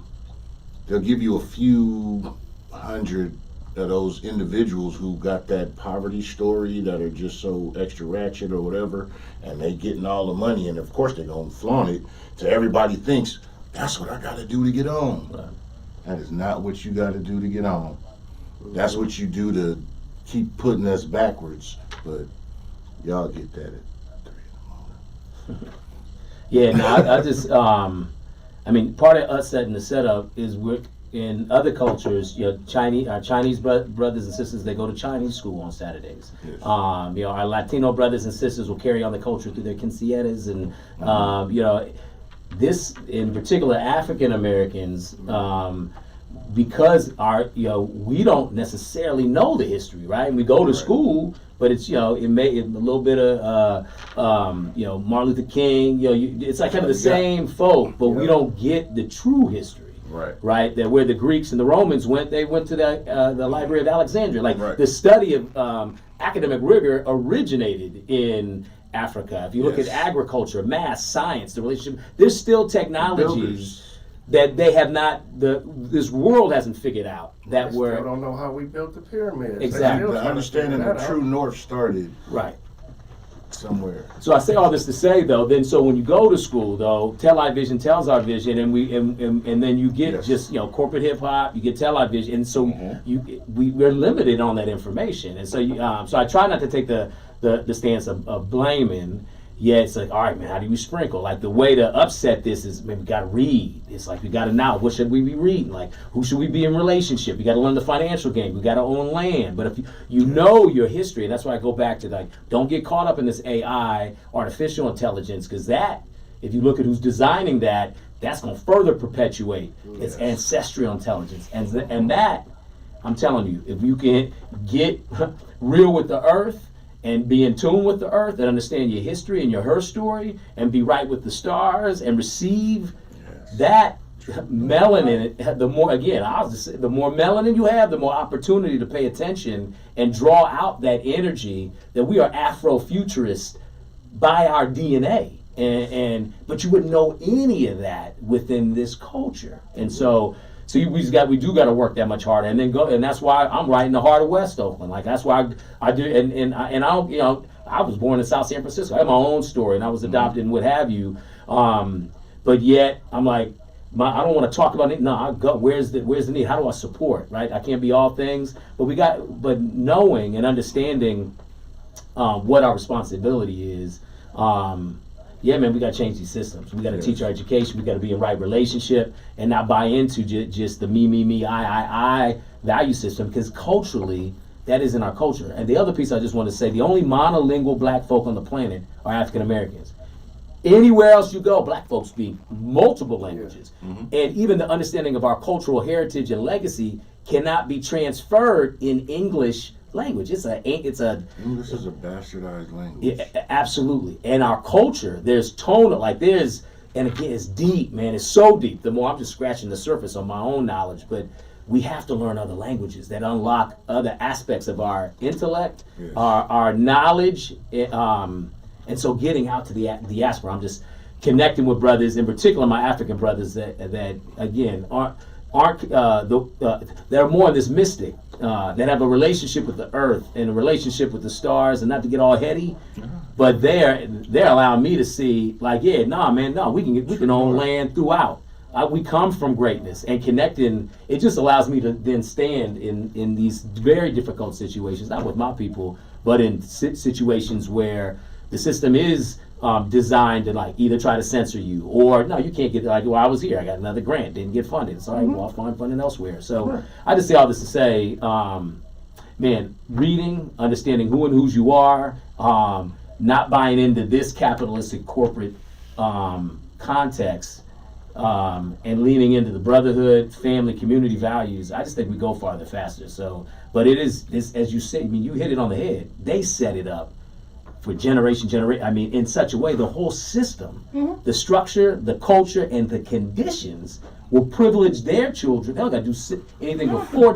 a few hundred of those individuals who got that poverty story that are just so extra ratchet or whatever, and they getting all the money, and of course they're gonna flaunt it to everybody thinks that's what I gotta do to get on. Right. That is not what you gotta do to get on. That's what you do to keep putting us backwards. But y'all get that at 3 in the morning. Yeah, no, I just, I mean, part of us setting the setup is we're in other cultures. You know, our Chinese brothers and sisters, they go to Chinese school on Saturdays. Yes. You know, our Latino brothers and sisters will carry on the culture through their quinceañeras, and you know, this in particular, African Americans. Because we don't necessarily know the history, right? And we go to school, but it's, a little bit of, Martin Luther King, it's like kind of the same folk, but we don't get the true history. Right, that where the Greeks and the Romans went, they went to the Library of Alexandria. Like the study of academic rigor originated in Africa. If you look at agriculture, math, science, the relationship, there's still technologies that they have not, this world hasn't figured out that I we're. still don't know how we built the pyramids. Exactly. The understanding the true north started Right. somewhere. So I say all this to say though, so when you go to school though, television tells our vision, and then you get just corporate hip hop, you get television, and so we're limited on that information, and so so I try not to take the stance of blaming. Yeah, it's like, all right, man, how do we sprinkle? Like, the way to upset this is, man, we got to read. It's like, we got to know, what should we be reading? Like, who should we be in relationship? We got to learn the financial game. We got to own land. But if you know your history, and that's why I go back to, like, don't get caught up in this AI, artificial intelligence, because that, if you look at who's designing that, that's going to further perpetuate its ancestral intelligence. And that, I'm telling you, if you can get real with the earth, and be in tune with the earth, and understand your history and your her story, and be right with the stars, and receive that melanin. The more, again, I'll just say, the more melanin you have, the more opportunity to pay attention and draw out that energy that we are Afrofuturists by our DNA. But you wouldn't know any of that within this culture, and so. So we do got to work that much harder, and then go, and that's why I'm right in the heart of West Oakland. Like, that's why I do, and I don't, I was born in South San Francisco. I have my own story, and I was adopted and what have you. But yet I'm like, I don't want to talk about it. No, I go. Where's the need? How do I support? Right? I can't be all things, but knowing and understanding what our responsibility is. Yeah, man, we got to change these systems. We got to teach our education. We got to be in right relationship and not buy into just the me, I value system, because culturally that is in our culture. And the other piece I just want to say, the only monolingual black folk on the planet are African Americans. Anywhere else you go, black folks speak multiple languages. And even the understanding of our cultural heritage and legacy cannot be transferred in English language. English is a bastardized language. Yeah, absolutely. And our culture, there's tonal, and again, it's deep, man. It's so deep. The more I'm just scratching the surface on my own knowledge, but we have to learn other languages that unlock other aspects of our intellect, Yes. our knowledge, and so getting out to the diaspora. I'm just connecting with brothers, in particular my African brothers that again they're more this mystic, that have a relationship with the earth and a relationship with the stars, and not to get all heady, but they're allowing me to see we can own land throughout. We come from greatness, and connecting, it just allows me to then stand in these very difficult situations, not with my people, but in situations where the system is designed to either try to censor you, or no, you can't get, I was here, I got another grant, didn't get funded. It's all right, well, I'll find funding elsewhere. So I just say all this to say, man, reading, understanding who and whose you are, not buying into this capitalistic corporate context, and leaning into the brotherhood, family, community values. I just think we go farther faster. So, but it is as you say, you hit it on the head. They set it up for generation, in such a way, the whole system, the structure, the culture, and the conditions will privilege their children. They don't got to do anything before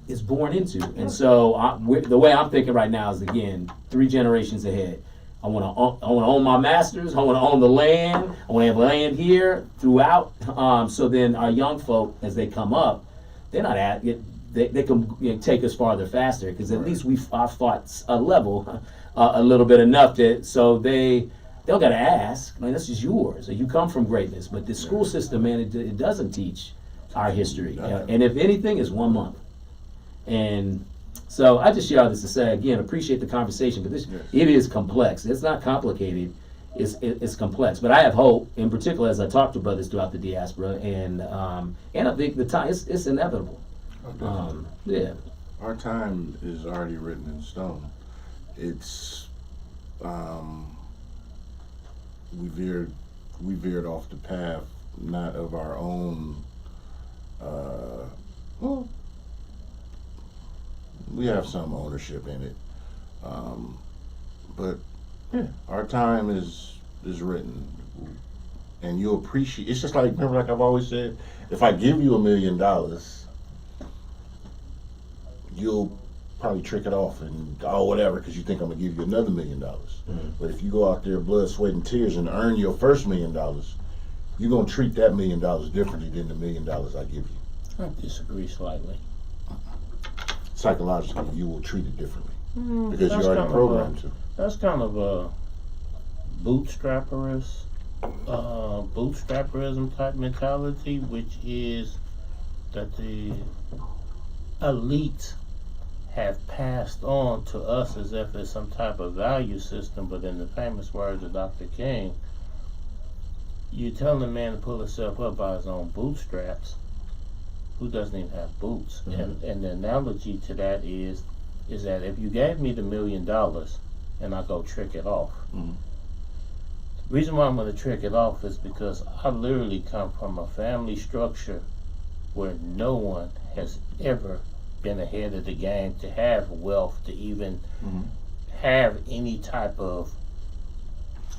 is born into. And so the way I'm thinking right now is, again, 3 generations ahead. I want to own my masters. I want to own the land. I want to have land here throughout. So then our young folk, as they come up, they're not at it. They can take us farther faster, because at least I've fought a level a little bit enough that so they don't got to ask. This is yours. You come from greatness, but the school system, man, it doesn't teach our history. And if anything, it's 1 month. And so I just share all this to say, again, appreciate the conversation, but it is complex. It's not complicated. It's complex. But I have hope, in particular, as I talk to brothers throughout the diaspora, and I think the time it's inevitable. Yeah. Our time is already written in stone. It's we veered off the path, not of our own. Well, we have some ownership in it, but our time is written, and you appreciate. It's just like I've always said, if I give you $1 million, you'll probably trick it off and whatever, because you think I'm gonna give you another $1 million. But if you go out there, blood, sweat, and tears, and earn your first $1 million, you're gonna treat that $1 million differently than the $1 million I give you. I disagree slightly. Psychologically, you will treat it differently because you're already programmed to. That's kind of a bootstrapperism type mentality, which is that the elite have passed on to us as if it's some type of value system. But in the famous words of Dr. King, you tell a man to pull himself up by his own bootstraps, who doesn't even have boots. And the analogy to that is that if you gave me the $1 million and I go trick it off, the reason why I'm going to trick it off is because I literally come from a family structure where no one has ever been ahead of the game to have wealth, to even have any type of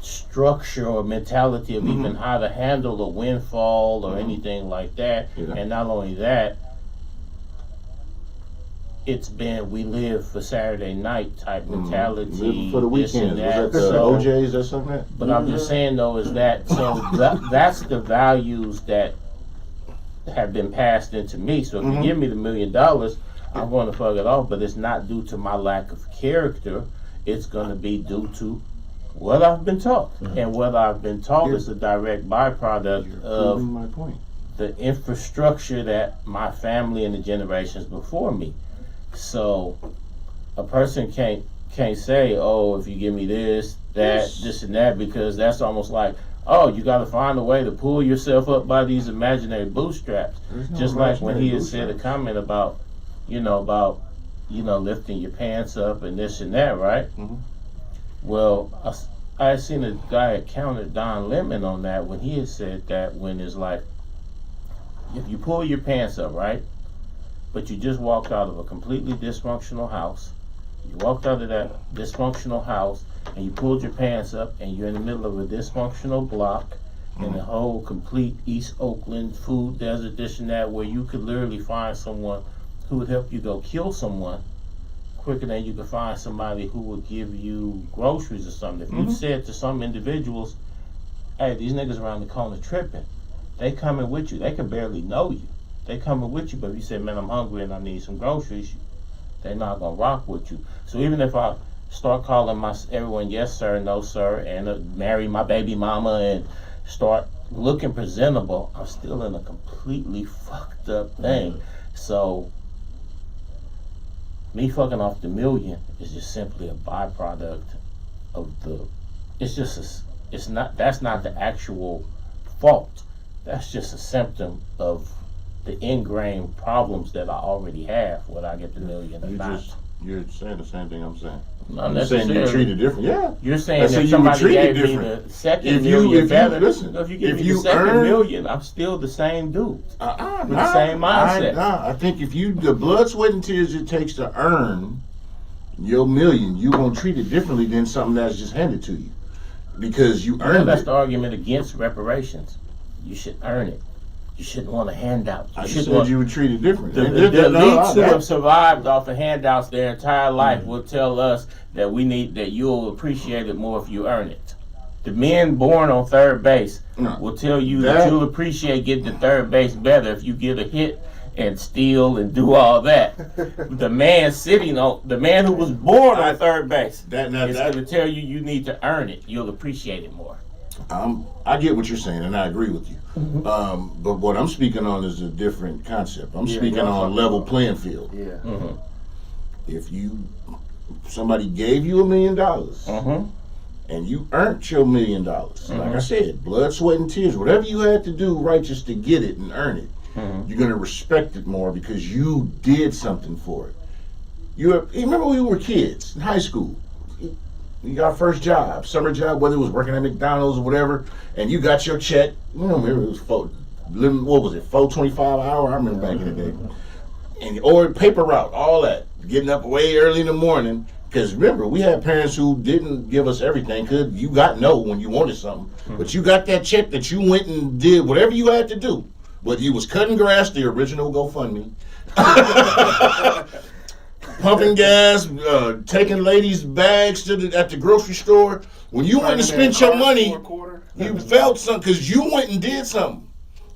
structure or mentality of even how to handle a windfall or anything like that. And not only that, it's been we live for Saturday night type mentality. Live for the weekends. Was that the OJs or something? But I'm just saying though, is that so that's the values that have been passed into me. So if you give me the $1 million, I'm going to fuck it off, but it's not due to my lack of character. It's going to be due to what I've been taught. And what I've been taught is a direct byproduct of my point. The infrastructure that my family and the generations before me. So a person can't say, oh, if you give me this, that, this and that, because that's almost like, oh, you got to find a way to pull yourself up by these imaginary bootstraps. Just like when he had said a comment about lifting your pants up and this and that, right? Mhm. Well, I had seen a guy that countered Don Lemon on that when he had said that when it's like, if you pull your pants up, right? But you just walked out of a completely dysfunctional house. You walked out of that dysfunctional house and you pulled your pants up and you're in the middle of a dysfunctional block in the whole complete East Oakland food desert, this and that, where you could literally find someone who would help you go kill someone quicker than you could find somebody who would give you groceries or something. If you said to some individuals, hey, these niggas around the corner tripping, they coming with you. They can barely know you. They coming with you, but if you say, man, I'm hungry and I need some groceries, they're not gonna rock with you. So even if I start calling everyone yes sir, no sir, and marry my baby mama and start looking presentable, I'm still in a completely fucked up thing. So me fucking off the million is just simply a byproduct of that's not the actual fault. That's just a symptom of the ingrained problems that I already have, whether I get the million or not. You're saying the same thing I'm saying. Not You're saying you're treated different. Yeah. You're saying I said if you were somebody treated gave me different. the second If you- million if you- better, listen, if you give if me you the second earn- million, I'm still the same dude. With the Nah, same mindset. I think if the blood, sweat, and tears it takes to earn your million, you're gonna treat it differently than something that's just handed to you because you earned That's it. the argument against reparations. You should earn it. You shouldn't want a handout. I You just should said want you would treat it different. the elites who have survived off of handouts their entire life will tell us that you'll appreciate it more if you earn it. The men born on third base will tell you that you'll appreciate getting to third base better if you get a hit and steal and do all that. The man who was born on third base is going to tell you need to earn it. You'll appreciate it more. I get what you're saying, and I agree with you. But what I'm speaking on is a different concept. I'm speaking on level playing field. Yeah. If somebody gave you $1 million and you earned your $1 million, like I said, blood, sweat, and tears, whatever you had to do righteous to get it and earn it, you're gonna respect it more because you did something for it. You remember when we were kids in high school? You got first job, summer job, whether it was working at McDonald's or whatever, and you got your check. You know, it was $4.25 an hour? I remember back in the day. And or paper route, all that, getting up way early in the morning. Because remember, we had parents who didn't give us everything. Cause you got no when you wanted something, but you got that check that you went and did whatever you had to do. Whether you was cutting grass, the original GoFundMe. Pumping gas, taking ladies' bags at the grocery store. When you went and spent your money, you felt something because you went and did something,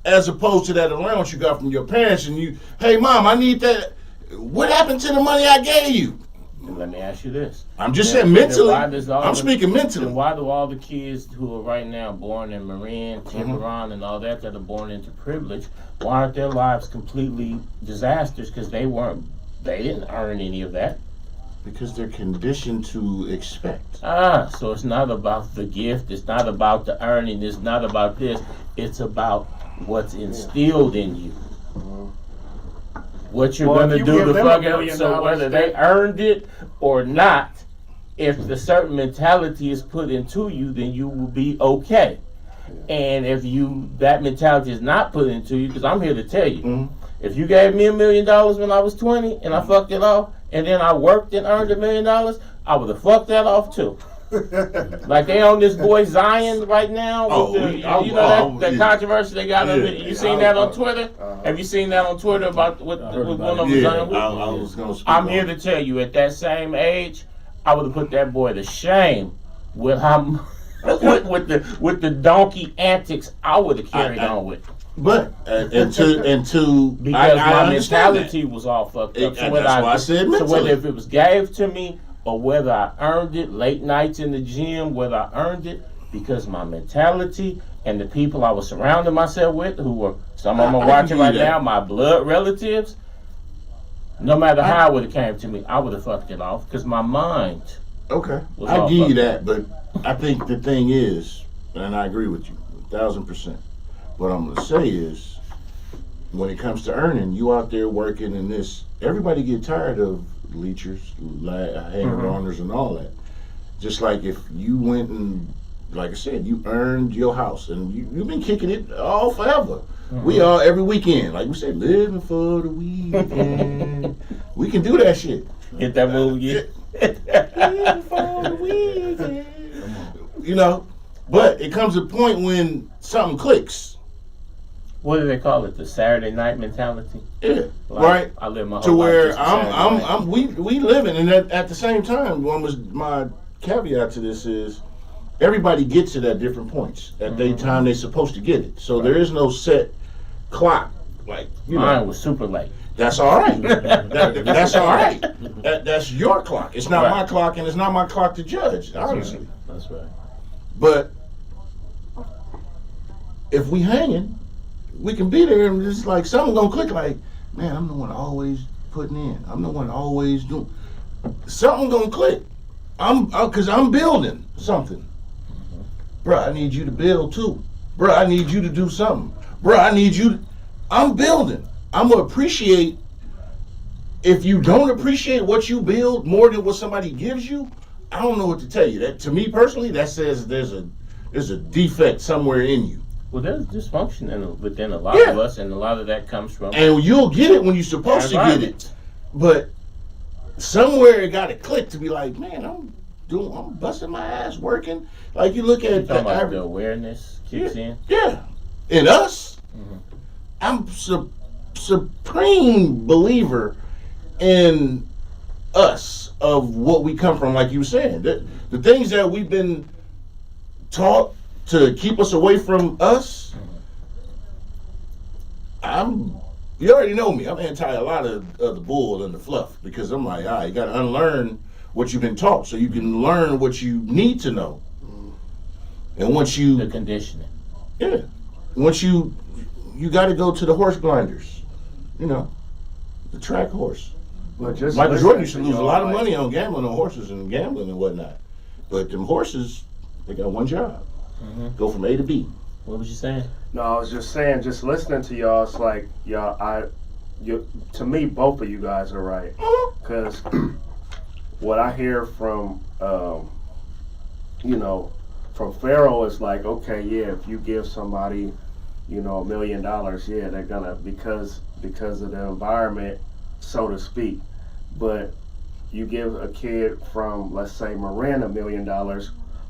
as opposed to that allowance you got from your parents. And hey, mom, I need that. What happened to the money I gave you? And let me ask you this. I'm just saying mentally. I'm speaking mentally. And why do all the kids who are right now born in Marin, Tiburon, and all that are born into privilege, why aren't their lives completely disasters? Because they didn't earn any of that. Because they're conditioned to expect. So it's not about the gift, it's not about the earning, it's not about this, it's about what's instilled in you. What you're gonna do to fuck up, so whether they earned it or not, if the certain mentality is put into you, then you will be okay. And if that mentality is not put into you, because I'm here to tell you, if you gave me $1 million when I was 20 and I fucked it off, and then I worked and earned $1 million, I would have fucked that off too. Like they on this boy Zion right now. With the controversy they got of it. You seen that on Twitter? Have you seen that on Twitter about with one of them Zion? I'm here to tell you, at that same age, I would have put that boy to shame with how with the donkey antics I would have carried on with. But because my mentality was all fucked up. So that's why I said mentally. So whether if it was gave to me or whether I earned it, late nights in the gym, whether I earned it, because my mentality and the people I was surrounding myself with, who were some of them are watching right now, my blood relatives, no matter how it would have came to me, I would have fucked it off because my mind. Okay, I give you that, but I think the thing is, and I agree with you 1,000%. What I'm gonna say is, when it comes to earning, you out there working in this. Everybody get tired of leechers, hanger-oners, and all that. Just like if you went and, like I said, you earned your house, and you've been kicking it all forever. We all every weekend, like we said, living for the weekend. We can do that shit. Hit that movie. Living for the weekend. You know, but it comes a point when something clicks. What do they call it? The Saturday night mentality. Yeah, Like, right. I live my whole To where life just a Saturday night. we living, and at the same time, my caveat to this is everybody gets it at different points at the time they're supposed to get it. So there is no set clock. Like Mine was super late. that's all right. That's all right. That's your clock. It's not my clock, and it's not my clock to judge. Honestly, That's right. but if we hanging, we can be there, and it's like something gonna click. Like, man, I'm the one always putting in. I'm the one always doing. Something gonna click. Cause I'm building something. Bruh, I need you to build too. Bruh, I need you to do something. Bruh, I need you to, I'm building. I'm gonna appreciate, if you don't appreciate what you build more than what somebody gives you, I don't know what to tell you. That, to me personally, that says there's a defect somewhere in you. Well, there's dysfunction within a lot of us, and a lot of that comes from. And you'll get it when you're supposed to get it. But somewhere it got to click to be like, man, I'm busting my ass working. Like you look at The awareness kicks in. Yeah, in us, I'm supreme believer in us of what we come from. Like you were saying, the things that we've been taught to keep us away from us. You already know me. I'm anti a lot of the bull and the fluff, because I'm like, you got to unlearn what you've been taught so you can learn what you need to know. And once you The conditioning. once you got to go to the horse blinders, the track horse. But just Michael Jordan used to listening lose a y'all, lot of like, money on gambling on horses and gambling and whatnot. But them horses, they got one job: go from A to B. What was you saying? No, I was just saying, just listening to y'all, it's like, to me, both of you guys are right. Because what I hear from, from Pharaoh is like, okay, yeah, if you give somebody, $1 million, yeah, they're gonna, because of the environment, so to speak. But you give a kid from, let's say, Marin $1 million,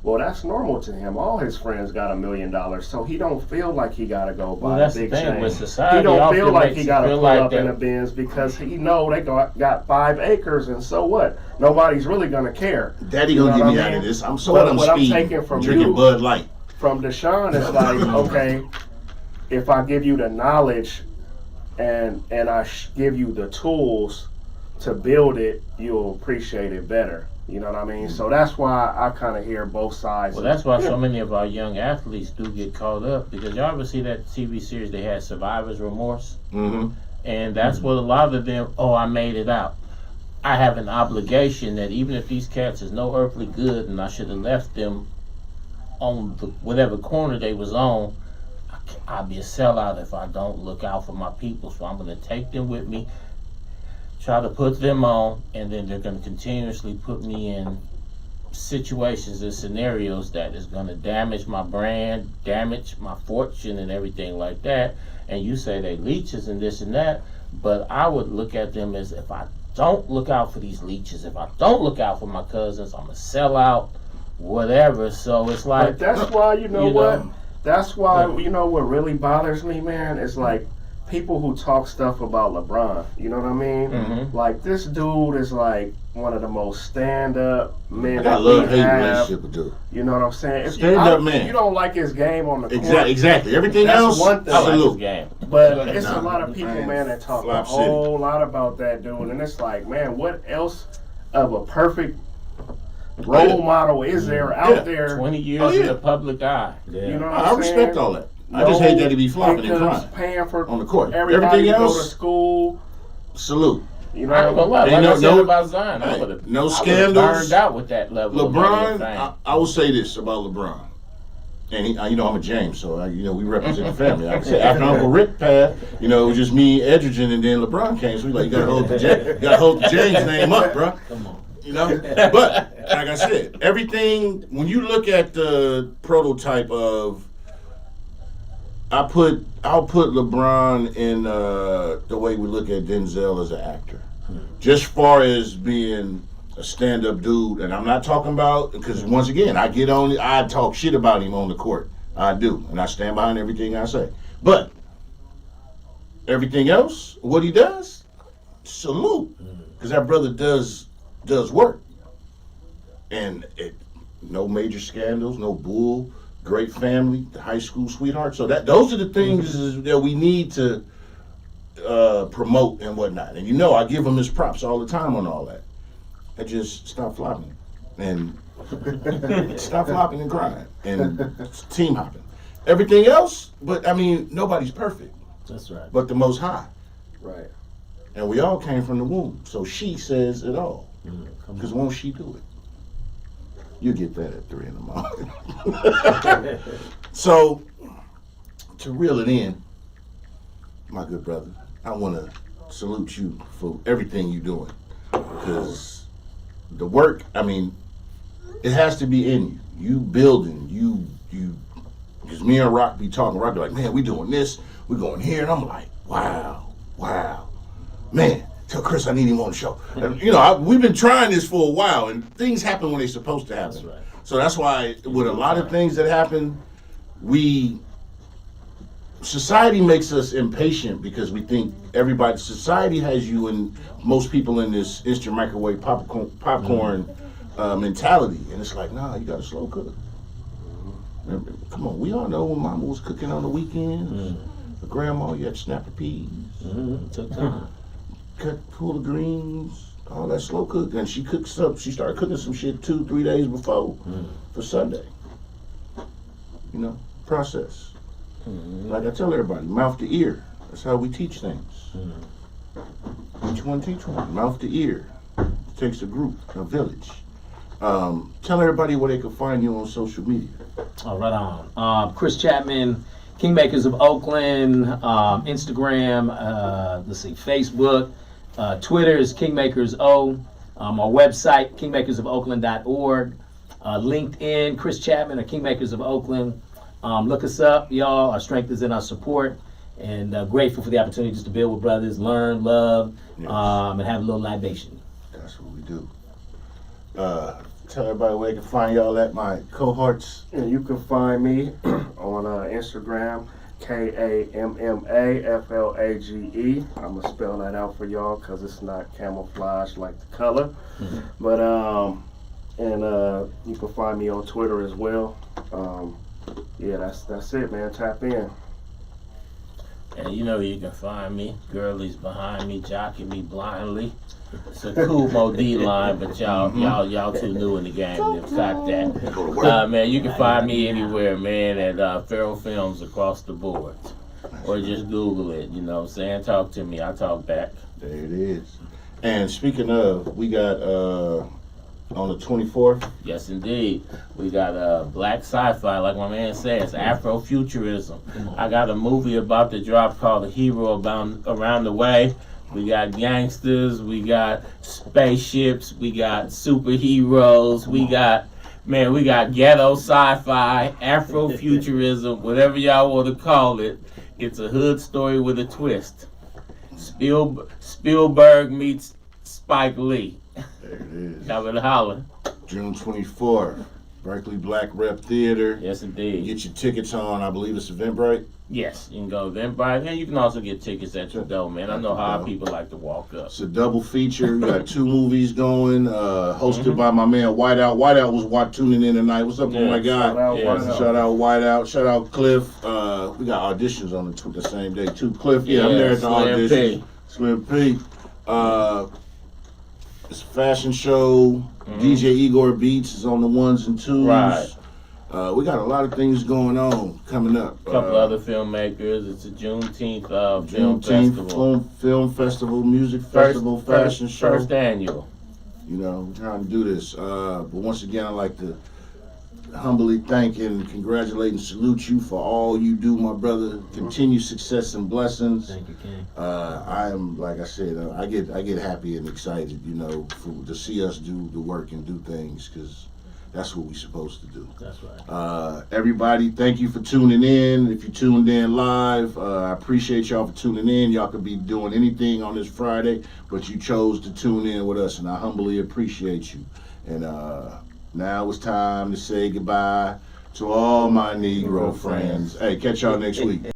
well, that's normal to him. All his friends got $1 million, so he don't feel like he gotta go buy a big chain. With society, He don't feel like he gotta pull like up in a Benz because he know they got 5 acres, and so what? Nobody's really gonna care. Daddy You know gonna get what me I out mean? of this. I'm What I'm speeding, taking from drinking you- Bud Light. From Deshaun, it's like, okay, if I give you the knowledge and I give you the tools to build it, you'll appreciate it better. You know what I mean? So that's why I kind of hear both sides. Well, that's why so many of our young athletes do get caught up, because y'all ever see that TV series they had, Survivor's Remorse? Mm-hmm. And that's what a lot of them, I made it out. I have an obligation that even if these cats is no earthly good and I should have left them on whatever corner they was on, I'll be a sellout if I don't look out for my people. So I'm going to take them with me, try to put them on, and then they're going to continuously put me in situations and scenarios that is going to damage my brand, damage my fortune and everything like that. And you say they leeches and this and that, but I would look at them as, if I don't look out for these leeches, if I don't look out for my cousins, I'm a sellout, whatever. So it's like, But that's why, what? That's why, what really bothers me, man, is like people who talk stuff about LeBron. You know what I mean? Mhm. Like, this dude is like one of the most stand-up men I got that a we love-hate have. relationship with dude. You know what I'm saying? If Stand-up man. You don't like his game on the court. Exactly. Everything That's else, one thing. I like this salute. game. But it's Nah, a lot of people, man, that talk a Flop City. whole lot about that dude, and it's like, man, what else of a perfect role model is there out there? 20 years Oh, yeah. in the public eye. You know what I I'm respect saying? all that. I just hate that he be flopping and Pickups, crying paying for on the court. everybody Everything to go to else, school. salute. You know, I ain't gonna lie, Ain't like no- I said no- about Zion, I hey, would have no scandals. burned out with that level of money and LeBron, fame. I will say this about LeBron. And he, you know, I'm a James, so we represent the family. Like I said, after Uncle Rick passed, it was just me, Edgerton, and then LeBron came. So we like, you gotta hold the James name up, bro. Come on. But like I said, everything when you look at the prototype of, I'll put LeBron in the way we look at Denzel as an actor, just far as being a stand-up dude. And I'm not talking about, because once again, I talk shit about him on the court. I do, and I stand behind everything I say. But everything else, what he does, salute, because that brother does work, and no major scandals, no bull, great family, the high school sweetheart. So those are the things that we need to promote and whatnot. And I give him his props all the time on all that. I just stop flopping and stop flopping and crying and team hopping. Everything else, but I mean, nobody's perfect. That's right. But the Most High. Right. And we all came from the womb. So she says it all. Because won't she do it? You get that at 3 in the morning. So, to reel it in, my good brother, I want to salute you for everything you're doing. Because the work, I mean, it has to be in you. You building, because me and Rock be talking. Rock be like, man, we doing this, we going here. And I'm like, wow. Man, tell Chris I need him on the show. And, we've been trying this for a while, and things happen when they're supposed to happen. That's right. So that's why with a lot of things that happen, society makes us impatient because we think society has you and most people in this instant microwave popcorn mentality. And it's like, nah, you got to slow cook. Come on, we all know when Mama was cooking on the weekends. The grandma, you had to snap the peas. Took time. Pull the greens, all that slow cook. And she started cooking some shit 2-3 days before for Sunday. Process. Like I tell everybody, mouth to ear. That's how we teach things. Each one teach one. Mouth to ear. It takes a group, a village. Tell everybody where they can find you on social media. Oh, right on. Chris Chatman, Kingmakers of Oakland, Instagram, Facebook, Twitter is Kingmakers O, our website, kingmakersofoakland.org, LinkedIn, Chris Chatman or Kingmakers of Oakland. Look us up, y'all. Our strength is in our support, and grateful for the opportunity just to build with brothers, learn, love, and have a little libation. That's what we do. Tell everybody where they can find y'all at, my cohorts. And you can find me on Instagram, KAMMAFLAGE. I'm going to spell that out for y'all because it's not camouflage like the color. But, you can find me on Twitter as well. That's it, man. Tap in. And you can find me. Girlies behind me, jocking me blindly. It's a cool Mo D line, but y'all too new in the game to fact that. Man, you can find me anywhere, man, at Feral Films across the board. Or just Google it, saying, talk to me, I talk back. There it is. And speaking of, we got on the 24th. Yes, indeed. We got black sci-fi, like my man says, Afrofuturism. I got a movie about to drop called The Hero Around the Way. We got gangsters, we got spaceships, we got superheroes, we got ghetto sci-fi, Afrofuturism, whatever y'all want to call it. It's a hood story with a twist. Spielberg meets Spike Lee. There it is. Y'all better holler. June 24th, Berkeley Black Rep Theater. Yes, indeed. Get your tickets on, I believe it's Eventbrite. Yes, you can go to Eventbrite, and you can also get tickets at your door, man. I know how people like to walk up. It's a double feature. We got 2 movies going, hosted by my man Whiteout. Whiteout was tuning in tonight. What's up, my guy? Shout out Whiteout. Shout out Cliff. We got auditions on the same day too. Cliff, I'm there at the audition. Slim P. It's a fashion show. DJ Igor Beats is on the 1s and 2s. Right. We got a lot of things going on coming up. A couple other filmmakers. It's a Juneteenth film festival. Film festival, music festival, fashion show. First annual. We're trying to do this. But once again, I'd like to humbly thank and congratulate and salute you for all you do, my brother. Continued success and blessings. Thank you, King. I am, like I said, I get happy and excited, you know, to see us do the work and do things, because that's what we're supposed to do. That's right. Everybody, thank you for tuning in. If you tuned in live, I appreciate y'all for tuning in. Y'all could be doing anything on this Friday, but you chose to tune in with us, and I humbly appreciate you. And now it's time to say goodbye to all my Negro friends. Hey, catch y'all next week.